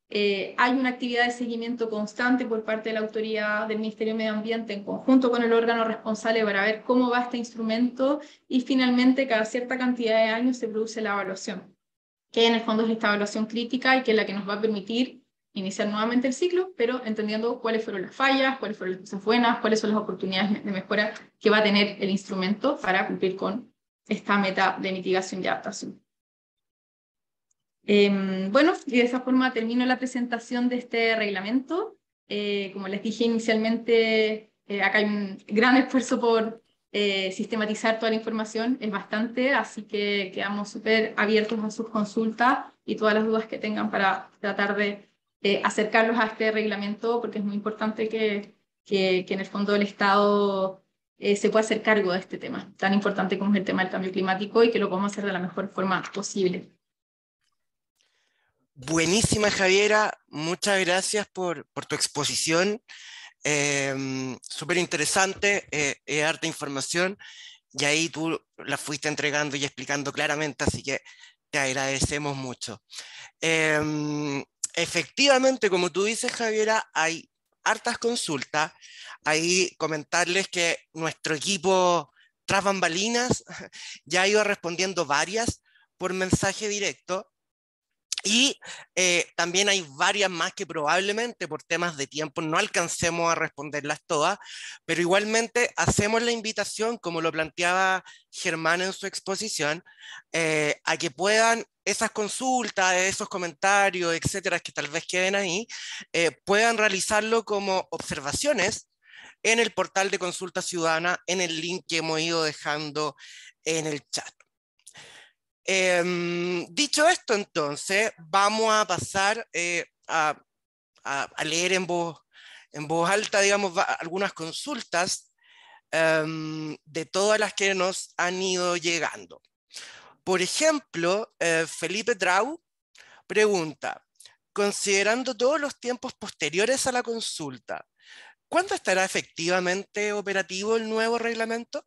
Hay una actividad de seguimiento constante por parte de la autoridad del Ministerio de Medio Ambiente en conjunto con el órgano responsable para ver cómo va este instrumento y finalmente cada cierta cantidad de años se produce la evaluación, que en el fondo es esta evaluación crítica y que es la que nos va a permitir iniciar nuevamente el ciclo, pero entendiendo cuáles fueron las fallas, cuáles fueron las cosas buenas, cuáles son las oportunidades de mejora que va a tener el instrumento para cumplir con esta meta de mitigación y adaptación. Bueno, y de esa forma termino la presentación de este reglamento. Como les dije inicialmente, acá hay un gran esfuerzo por sistematizar toda la información, es bastante, así que quedamos súper abiertos a sus consultas y todas las dudas que tengan para tratar de acercarlos a este reglamento, porque es muy importante que en el fondo el Estado se pueda hacer cargo de este tema, tan importante como es el tema del cambio climático, y que lo podamos hacer de la mejor forma posible. Buenísima, Javiera, muchas gracias por tu exposición, súper interesante, harta información, y ahí tú la fuiste entregando y explicando claramente, así que te agradecemos mucho. Efectivamente, como tú dices, Javiera, hay hartas consultas, ahí comentarles que nuestro equipo tras bambalinas ya ha ido respondiendo varias por mensaje directo. Y también hay varias más que probablemente por temas de tiempo no alcancemos a responderlas todas, pero igualmente hacemos la invitación, como lo planteaba Germán en su exposición, a que puedan esas consultas, esos comentarios, etcétera, que tal vez queden ahí, puedan realizarlo como observaciones en el portal de consulta ciudadana, en el link que hemos ido dejando en el chat. Dicho esto, entonces, vamos a pasar a leer en voz alta, digamos, algunas consultas de todas las que nos han ido llegando. Por ejemplo, Felipe Drau pregunta, considerando todos los tiempos posteriores a la consulta, ¿cuándo estará efectivamente operativo el nuevo reglamento?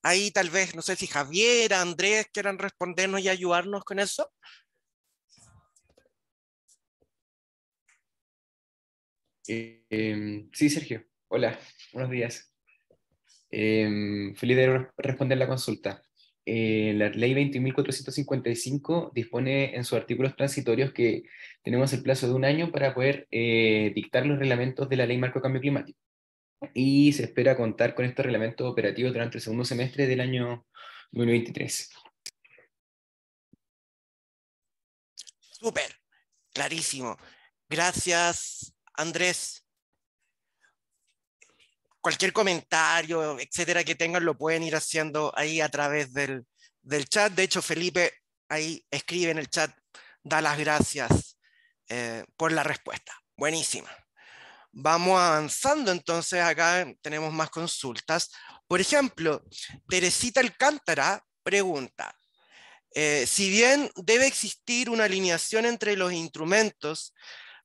Ahí tal vez, no sé si Javier, Andrés quieran respondernos y ayudarnos con eso. Sí, Sergio. Hola, buenos días. Feliz de responder la consulta. La ley 20.455 dispone en sus artículos transitorios que tenemos el plazo de 1 año para poder dictar los reglamentos de la ley Marco Cambio Climático. Y se espera contar con estos reglamentos operativos durante el segundo semestre del año 2023. Súper, clarísimo. Gracias, Andrés. Cualquier comentario, etcétera, que tengan, lo pueden ir haciendo ahí a través del chat. De hecho, Felipe ahí escribe en el chat, da las gracias por la respuesta. Buenísima. Vamos avanzando, entonces acá tenemos más consultas. Por ejemplo, Teresita Alcántara pregunta, si bien debe existir una alineación entre los instrumentos,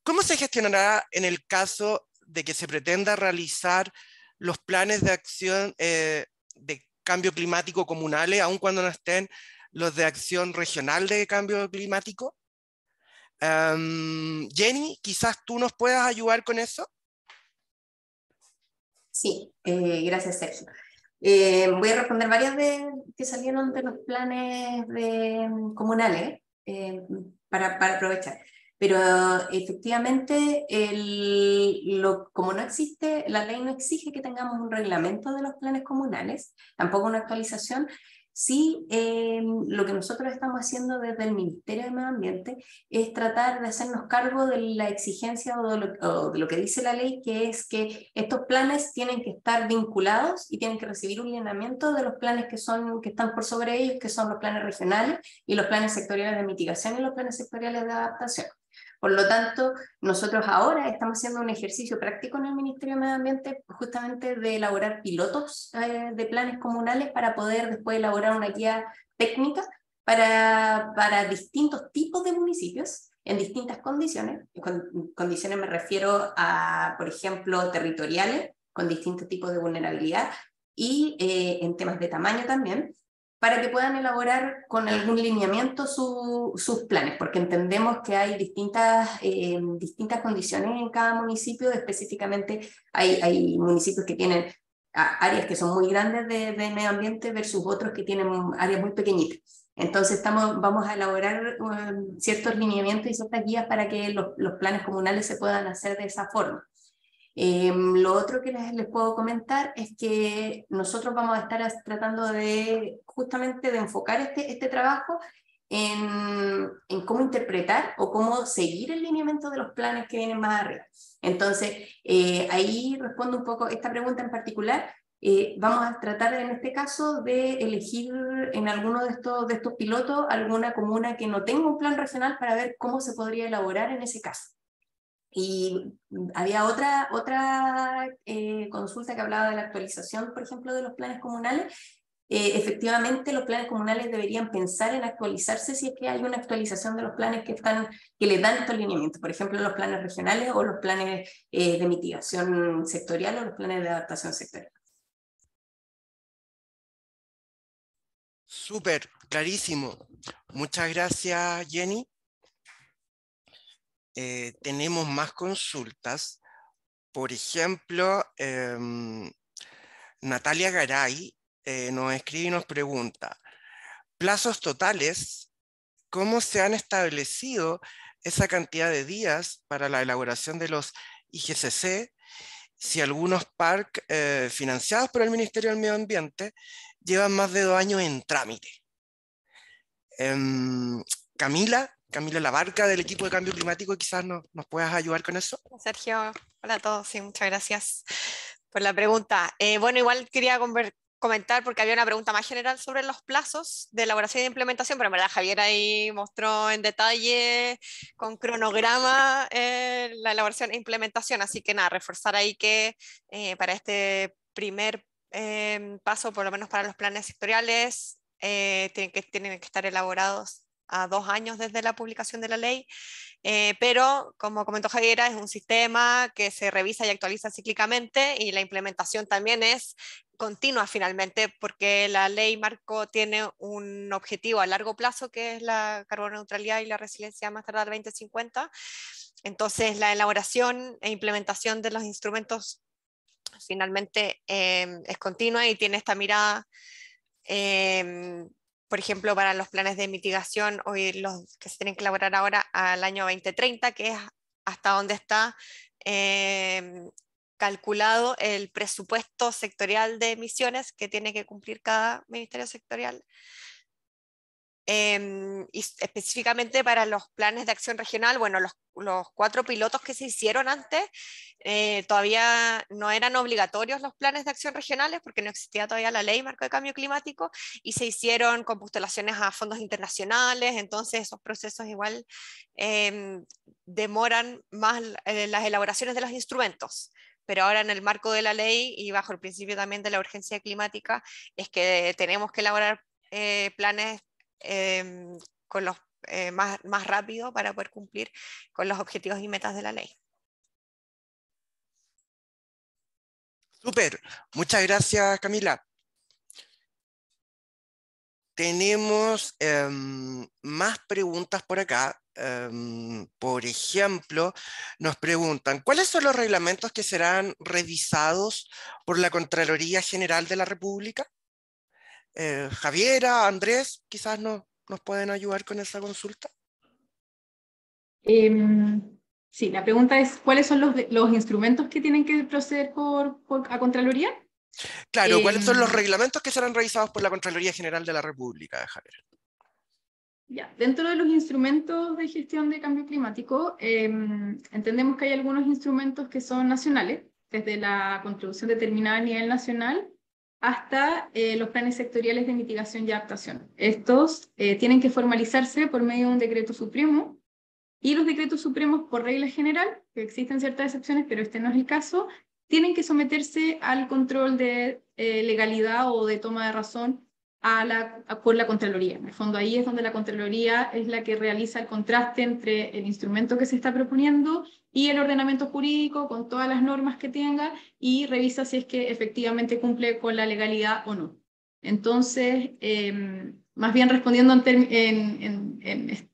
¿cómo se gestionará en el caso de que se pretenda realizar los planes de acción de cambio climático comunales, aun cuando no estén los de acción regional de cambio climático? Jenny, quizás tú nos puedas ayudar con eso. Sí, gracias, Sergio. Voy a responder varias que salieron de los planes comunales para aprovechar. Pero efectivamente, como no existe, la ley no exige que tengamos un reglamento de los planes comunales, tampoco una actualización. Sí, lo que nosotros estamos haciendo desde el Ministerio de Medio Ambiente es tratar de hacernos cargo de la exigencia o de lo que dice la ley, que es que estos planes tienen que estar vinculados y tienen que recibir un lineamiento de los planes que están por sobre ellos, que son los planes regionales y los planes sectoriales de mitigación y los planes sectoriales de adaptación. Por lo tanto, nosotros ahora estamos haciendo un ejercicio práctico en el Ministerio de Medio Ambiente justamente de elaborar pilotos de planes comunales para poder después elaborar una guía técnica para distintos tipos de municipios en distintas condiciones. Con condiciones me refiero a, por ejemplo, territoriales, con distintos tipos de vulnerabilidad y en temas de tamaño también, para que puedan elaborar con algún lineamiento sus planes, porque entendemos que hay distintas condiciones en cada municipio. Específicamente hay municipios que tienen áreas que son muy grandes de medio ambiente versus otros que tienen áreas muy pequeñitas. Entonces vamos a elaborar ciertos lineamientos y ciertas guías para que los planes comunales se puedan hacer de esa forma. Lo otro que les puedo comentar es que nosotros vamos a estar tratando justamente de enfocar este trabajo en cómo interpretar o cómo seguir el lineamiento de los planes que vienen más arriba. Entonces, ahí respondo un poco esta pregunta en particular. Vamos a tratar en este caso de elegir en alguno de estos pilotos alguna comuna que no tenga un plan regional para ver cómo se podría elaborar en ese caso. Y había otra consulta que hablaba de la actualización, por ejemplo, de los planes comunales. Efectivamente, los planes comunales deberían pensar en actualizarse si es que hay una actualización de los planes que les dan estos lineamientos, por ejemplo, los planes regionales o los planes de mitigación sectorial o los planes de adaptación sectorial. Súper, clarísimo. Muchas gracias, Jenny. Tenemos más consultas. Por ejemplo, Natalia Garay nos escribe y nos pregunta: plazos totales, ¿cómo se han establecido esa cantidad de días para la elaboración de los IGCC si algunos PARC financiados por el Ministerio del Medio Ambiente llevan más de 2 años en trámite? Camila Labarca, del equipo de cambio climático, quizás nos puedas ayudar con eso. Sergio, hola a todos, sí, muchas gracias por la pregunta. Bueno, igual quería comentar, porque había una pregunta más general sobre los plazos de elaboración y de implementación, pero en verdad Javier ahí mostró en detalle con cronograma la elaboración e implementación, así que nada, reforzar ahí que para este primer paso, por lo menos para los planes sectoriales, tienen que estar elaborados a 2 años desde la publicación de la ley, pero como comentó Javiera, es un sistema que se revisa y actualiza cíclicamente, y la implementación también es continua finalmente, porque la ley marco tiene un objetivo a largo plazo, que es la carbono neutralidad y la resiliencia más tardar 2050. Entonces la elaboración e implementación de los instrumentos finalmente es continua y tiene esta mirada. Por ejemplo, para los planes de mitigación, hoy los que se tienen que elaborar ahora al año 2030, que es hasta donde está calculado el presupuesto sectorial de emisiones que tiene que cumplir cada ministerio sectorial. Y específicamente para los planes de acción regional, bueno, los 4 pilotos que se hicieron antes, todavía no eran obligatorios los planes de acción regionales, porque no existía todavía la ley marco de cambio climático, y se hicieron con postulaciones a fondos internacionales. Entonces esos procesos igual demoran más las elaboraciones de los instrumentos. Pero ahora, en el marco de la ley y bajo el principio también de la urgencia climática, es que tenemos que elaborar planes con los más rápido para poder cumplir con los objetivos y metas de la ley. Súper, muchas gracias, Camila. Tenemos más preguntas por acá. Por ejemplo, nos preguntan: ¿cuáles son los reglamentos que serán revisados por la Contraloría General de la República? Javiera, Andrés, quizás nos pueden ayudar con esa consulta. Sí, la pregunta es, ¿cuáles son los instrumentos que tienen que proceder a Contraloría? Claro, ¿cuáles son los reglamentos que serán revisados por la Contraloría General de la República, Javier? Ya, dentro de los instrumentos de gestión de cambio climático, entendemos que hay algunos instrumentos que son nacionales, desde la contribución determinada a nivel nacional hasta los planes sectoriales de mitigación y adaptación. Estos tienen que formalizarse por medio de un decreto supremo, y los decretos supremos, por regla general, que existen ciertas excepciones, pero este no es el caso, tienen que someterse al control de legalidad o de toma de razón por la Contraloría. En el fondo, ahí es donde la Contraloría es la que realiza el contraste entre el instrumento que se está proponiendo y el ordenamiento jurídico con todas las normas que tenga, y revisa si es que efectivamente cumple con la legalidad o no. Entonces, más bien respondiendo en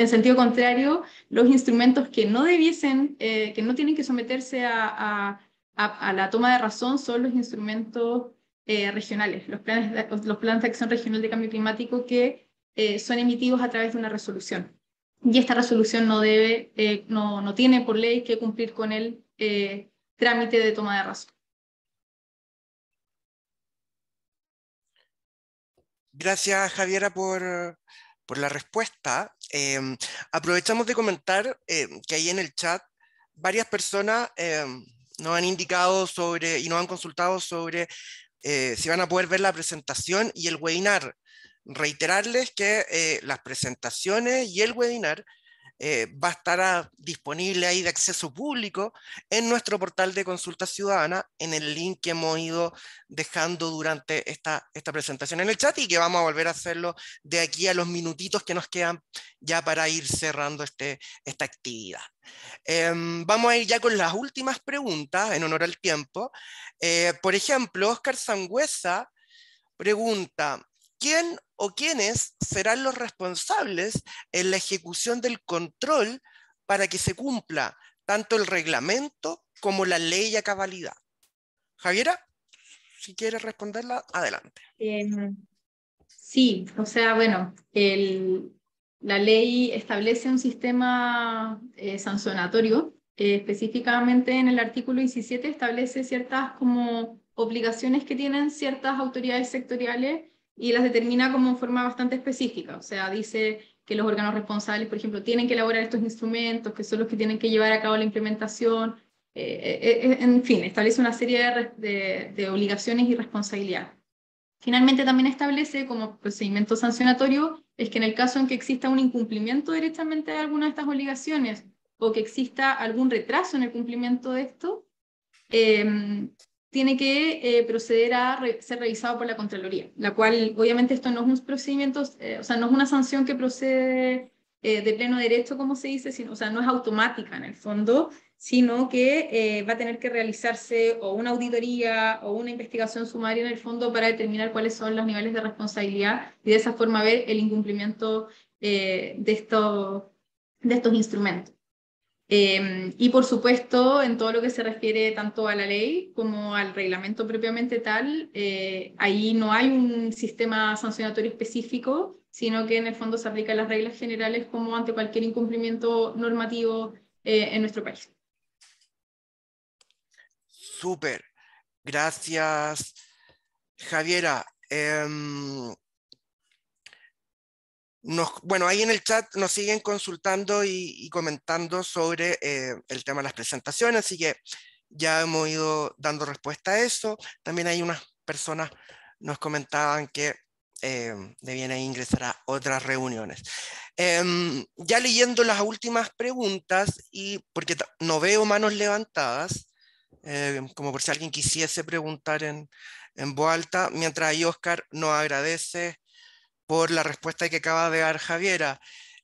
sentido contrario, los instrumentos que no debiesen, que no tienen que someterse a la toma de razón son los instrumentos regionales, los planes de acción regional de cambio climático que son emitidos a través de una resolución. Y esta resolución no tiene por ley que cumplir con el trámite de toma de razón. Gracias, Javiera, por la respuesta. Aprovechamos de comentar que ahí en el chat varias personas nos han indicado sobre y nos han consultado sobre si van a poder ver la presentación y el webinar. Reiterarles que las presentaciones y el webinar va a estar disponible ahí de acceso público en nuestro portal de consulta ciudadana, en el link que hemos ido dejando durante esta presentación en el chat, y que vamos a volver a hacerlo de aquí a los minutitos que nos quedan ya para ir cerrando esta actividad. Vamos a ir ya con las últimas preguntas en honor al tiempo. Por ejemplo, Oscar Sangüesa pregunta: ¿quién o quiénes serán los responsables en la ejecución del control para que se cumpla tanto el reglamento como la ley a cabalidad? Javiera, si quieres responderla, adelante. Sí, o sea, bueno, la ley establece un sistema sancionatorio, específicamente en el artículo 17 establece ciertas como obligaciones que tienen ciertas autoridades sectoriales y las determina como en forma bastante específica. O sea, dice que los órganos responsables, por ejemplo, tienen que elaborar estos instrumentos, que son los que tienen que llevar a cabo la implementación. En fin, establece una serie de obligaciones y responsabilidades. Finalmente también establece como procedimiento sancionatorio es que en el caso en que exista un incumplimiento directamente de alguna de estas obligaciones o que exista algún retraso en el cumplimiento de esto, tiene que proceder a ser revisado por la Contraloría, la cual obviamente esto no es un procedimiento, o sea, no es una sanción que procede de pleno derecho, como se dice, sino, o sea, no es automática en el fondo, sino que va a tener que realizarse o una auditoría o una investigación sumaria en el fondo para determinar cuáles son los niveles de responsabilidad y de esa forma ver el incumplimiento de estos instrumentos. Y por supuesto, en todo lo que se refiere tanto a la ley como al reglamento propiamente tal, ahí no hay un sistema sancionatorio específico, sino que en el fondo se aplican las reglas generales como ante cualquier incumplimiento normativo en nuestro país. Súper, gracias, Javiera. Bueno, ahí en el chat nos siguen consultando y comentando sobre el tema de las presentaciones, así que ya hemos ido dando respuesta a eso. También hay unas personas nos comentaban que debían ingresar a otras reuniones. Ya leyendo las últimas preguntas, y porque no veo manos levantadas, como por si alguien quisiese preguntar en voz alta, mientras ahí Oscar nos agradece por la respuesta que acaba de dar Javiera.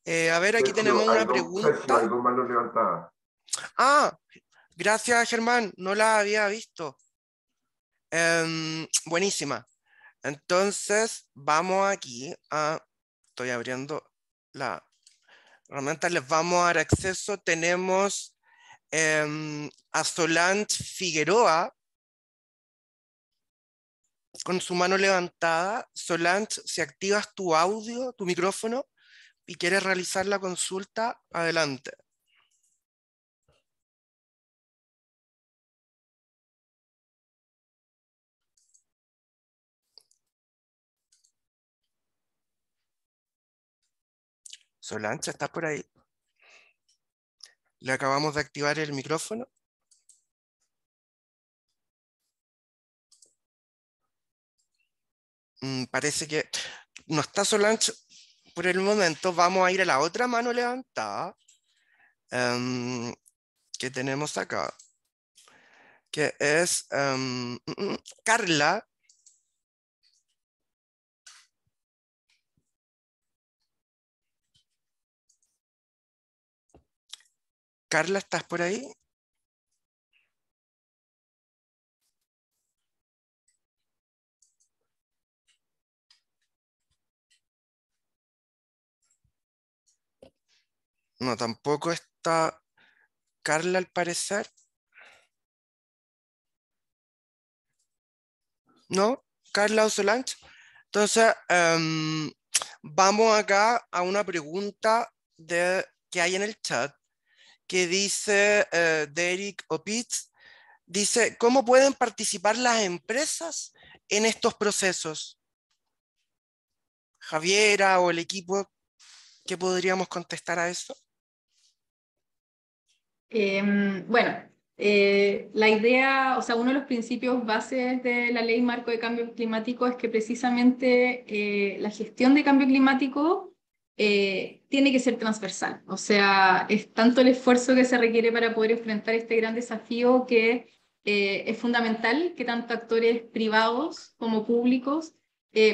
A ver, aquí tenemos una pregunta. Sergio, hay dos manos levantadas. Ah, gracias, Germán, no la había visto. Buenísima. Entonces, vamos aquí a... Estoy abriendo la herramienta, les vamos a dar acceso. Tenemos a Solange Figueroa con su mano levantada. Solange, si activas tu audio, tu micrófono, y quiere realizar la consulta, adelante. Solange, ¿estás por ahí? Le acabamos de activar el micrófono. Parece que no está Solange por el momento. Vamos a ir a la otra mano levantada que tenemos acá, que es Carla. Carla, ¿estás por ahí? No, tampoco está Carla al parecer. ¿No? Carla o Solange. Entonces, vamos acá a una pregunta que hay en el chat que dice Derek Opitz, dice, ¿cómo pueden participar las empresas en estos procesos? Javiera o el equipo, ¿qué podríamos contestar a eso? Bueno, la idea, o sea, uno de los principios bases de la Ley Marco de Cambio Climático es que precisamente la gestión de cambio climático tiene que ser transversal. O sea, es tanto el esfuerzo que se requiere para poder enfrentar este gran desafío que es fundamental que tanto actores privados como públicos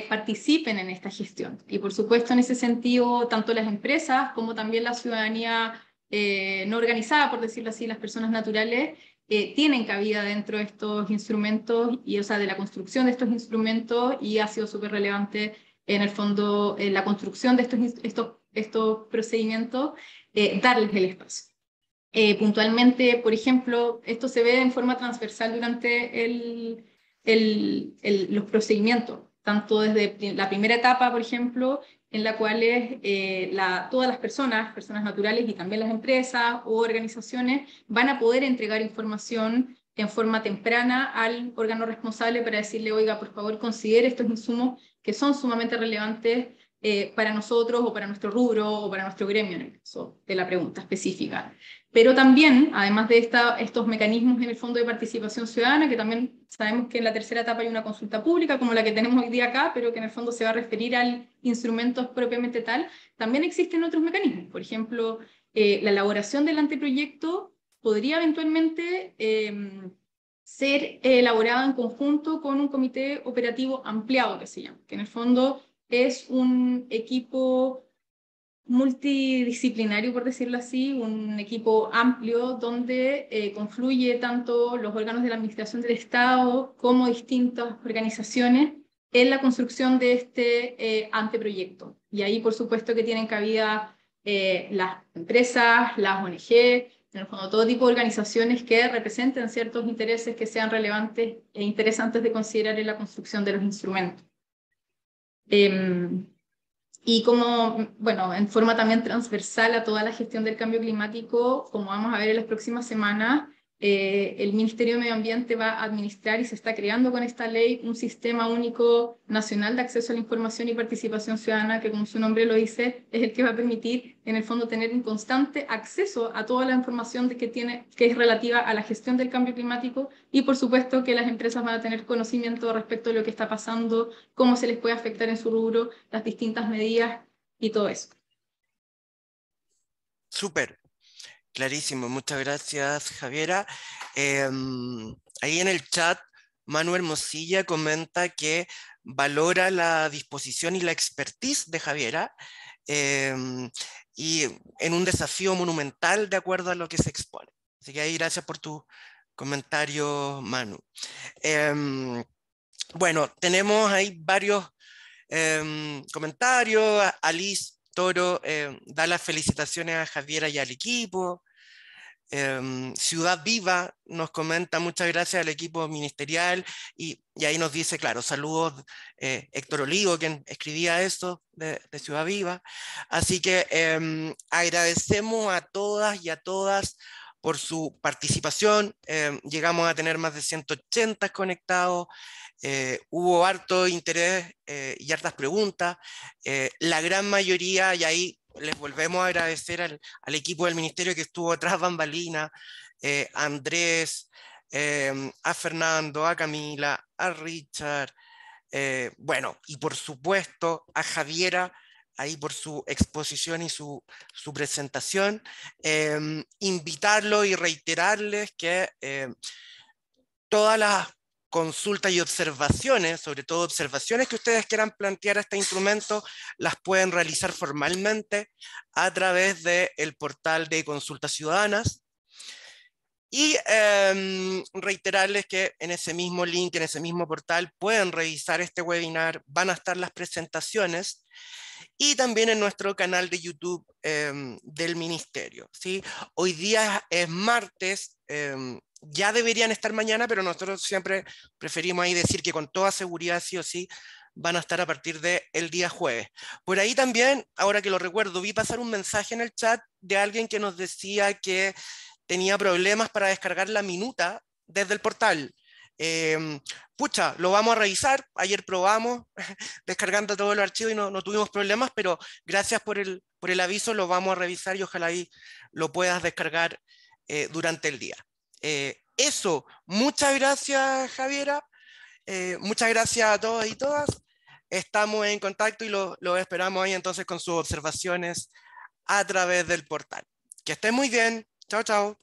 participen en esta gestión. Y por supuesto, en ese sentido, tanto las empresas como también la ciudadanía no organizada, por decirlo así, las personas naturales, tienen cabida dentro de estos instrumentos, y, o sea, de la construcción de estos instrumentos, y ha sido súper relevante en el fondo la construcción de estos procedimientos, darles el espacio. Puntualmente, por ejemplo, esto se ve en forma transversal durante los procedimientos, tanto desde la primera etapa, por ejemplo, en la cual todas las personas naturales y también las empresas o organizaciones van a poder entregar información en forma temprana al órgano responsable para decirle, oiga, por favor, considere estos insumos que son sumamente relevantes para nosotros o para nuestro rubro o para nuestro gremio, en el caso de la pregunta específica. Pero también, además de estos mecanismos en el Fondo de Participación Ciudadana, que también sabemos que en la tercera etapa hay una consulta pública, como la que tenemos hoy día acá, pero que en el fondo se va a referir al instrumento propiamente tal, también existen otros mecanismos. Por ejemplo, la elaboración del anteproyecto podría eventualmente ser elaborada en conjunto con un comité operativo ampliado, que se llama, que en el fondo es un equipo multidisciplinario, por decirlo así, un equipo amplio donde confluye tanto los órganos de la administración del Estado como distintas organizaciones en la construcción de este anteproyecto. Y ahí, por supuesto, que tienen cabida las empresas, las ONG, en el fondo todo tipo de organizaciones que representen ciertos intereses que sean relevantes e interesantes de considerar en la construcción de los instrumentos. Y como, bueno, en forma también transversal a toda la gestión del cambio climático, como vamos a ver en las próximas semanas, el Ministerio de Medio Ambiente va a administrar y se está creando con esta ley un sistema único nacional de acceso a la información y participación ciudadana que, como su nombre lo dice, es el que va a permitir, en el fondo, tener un constante acceso a toda la información que es relativa a la gestión del cambio climático, y por supuesto que las empresas van a tener conocimiento respecto de lo que está pasando, cómo se les puede afectar en su rubro, las distintas medidas y todo eso. Súper, clarísimo. Muchas gracias, Javiera. Ahí en el chat, Manu Hermosilla comenta que valora la disposición y la expertise de Javiera y en un desafío monumental de acuerdo a lo que se expone. Así que ahí gracias por tu comentario, Manu. Bueno, tenemos ahí varios comentarios. Alice Toro da las felicitaciones a Javiera y al equipo. Ciudad Viva nos comenta muchas gracias al equipo ministerial y ahí nos dice, claro, saludos Héctor Olivo, quien escribía esto de Ciudad Viva. Así que agradecemos a todas y a todas por su participación. Llegamos a tener más de 180 conectados. Hubo harto interés y hartas preguntas. La gran mayoría, y ahí les volvemos a agradecer al equipo del ministerio que estuvo tras bambalina, a Andrés, a Fernando, a Camila, a Richard, bueno, y por supuesto a Javiera, ahí por su exposición y su presentación. Invitarlo y reiterarles que todas las consultas y observaciones, sobre todo observaciones que ustedes quieran plantear a este instrumento, las pueden realizar formalmente a través del portal de Consultas Ciudadanas. Y reiterarles que en ese mismo link, en ese mismo portal, pueden revisar este webinar, van a estar las presentaciones, y también en nuestro canal de YouTube del Ministerio, ¿sí? Hoy día es martes, ya deberían estar mañana, pero nosotros siempre preferimos ahí decir que con toda seguridad sí o sí van a estar a partir del día jueves. Por ahí también, ahora que lo recuerdo, vi pasar un mensaje en el chat de alguien que nos decía que tenía problemas para descargar la minuta desde el portal. Pucha, lo vamos a revisar. Ayer probamos descargando todos los archivos y no tuvimos problemas, pero gracias por el aviso, lo vamos a revisar y ojalá ahí lo puedas descargar durante el día. Eso, muchas gracias, Javiera. Muchas gracias a todos y todas. Estamos en contacto y lo esperamos ahí entonces con sus observaciones a través del portal. Que estén muy bien. Chao, chao.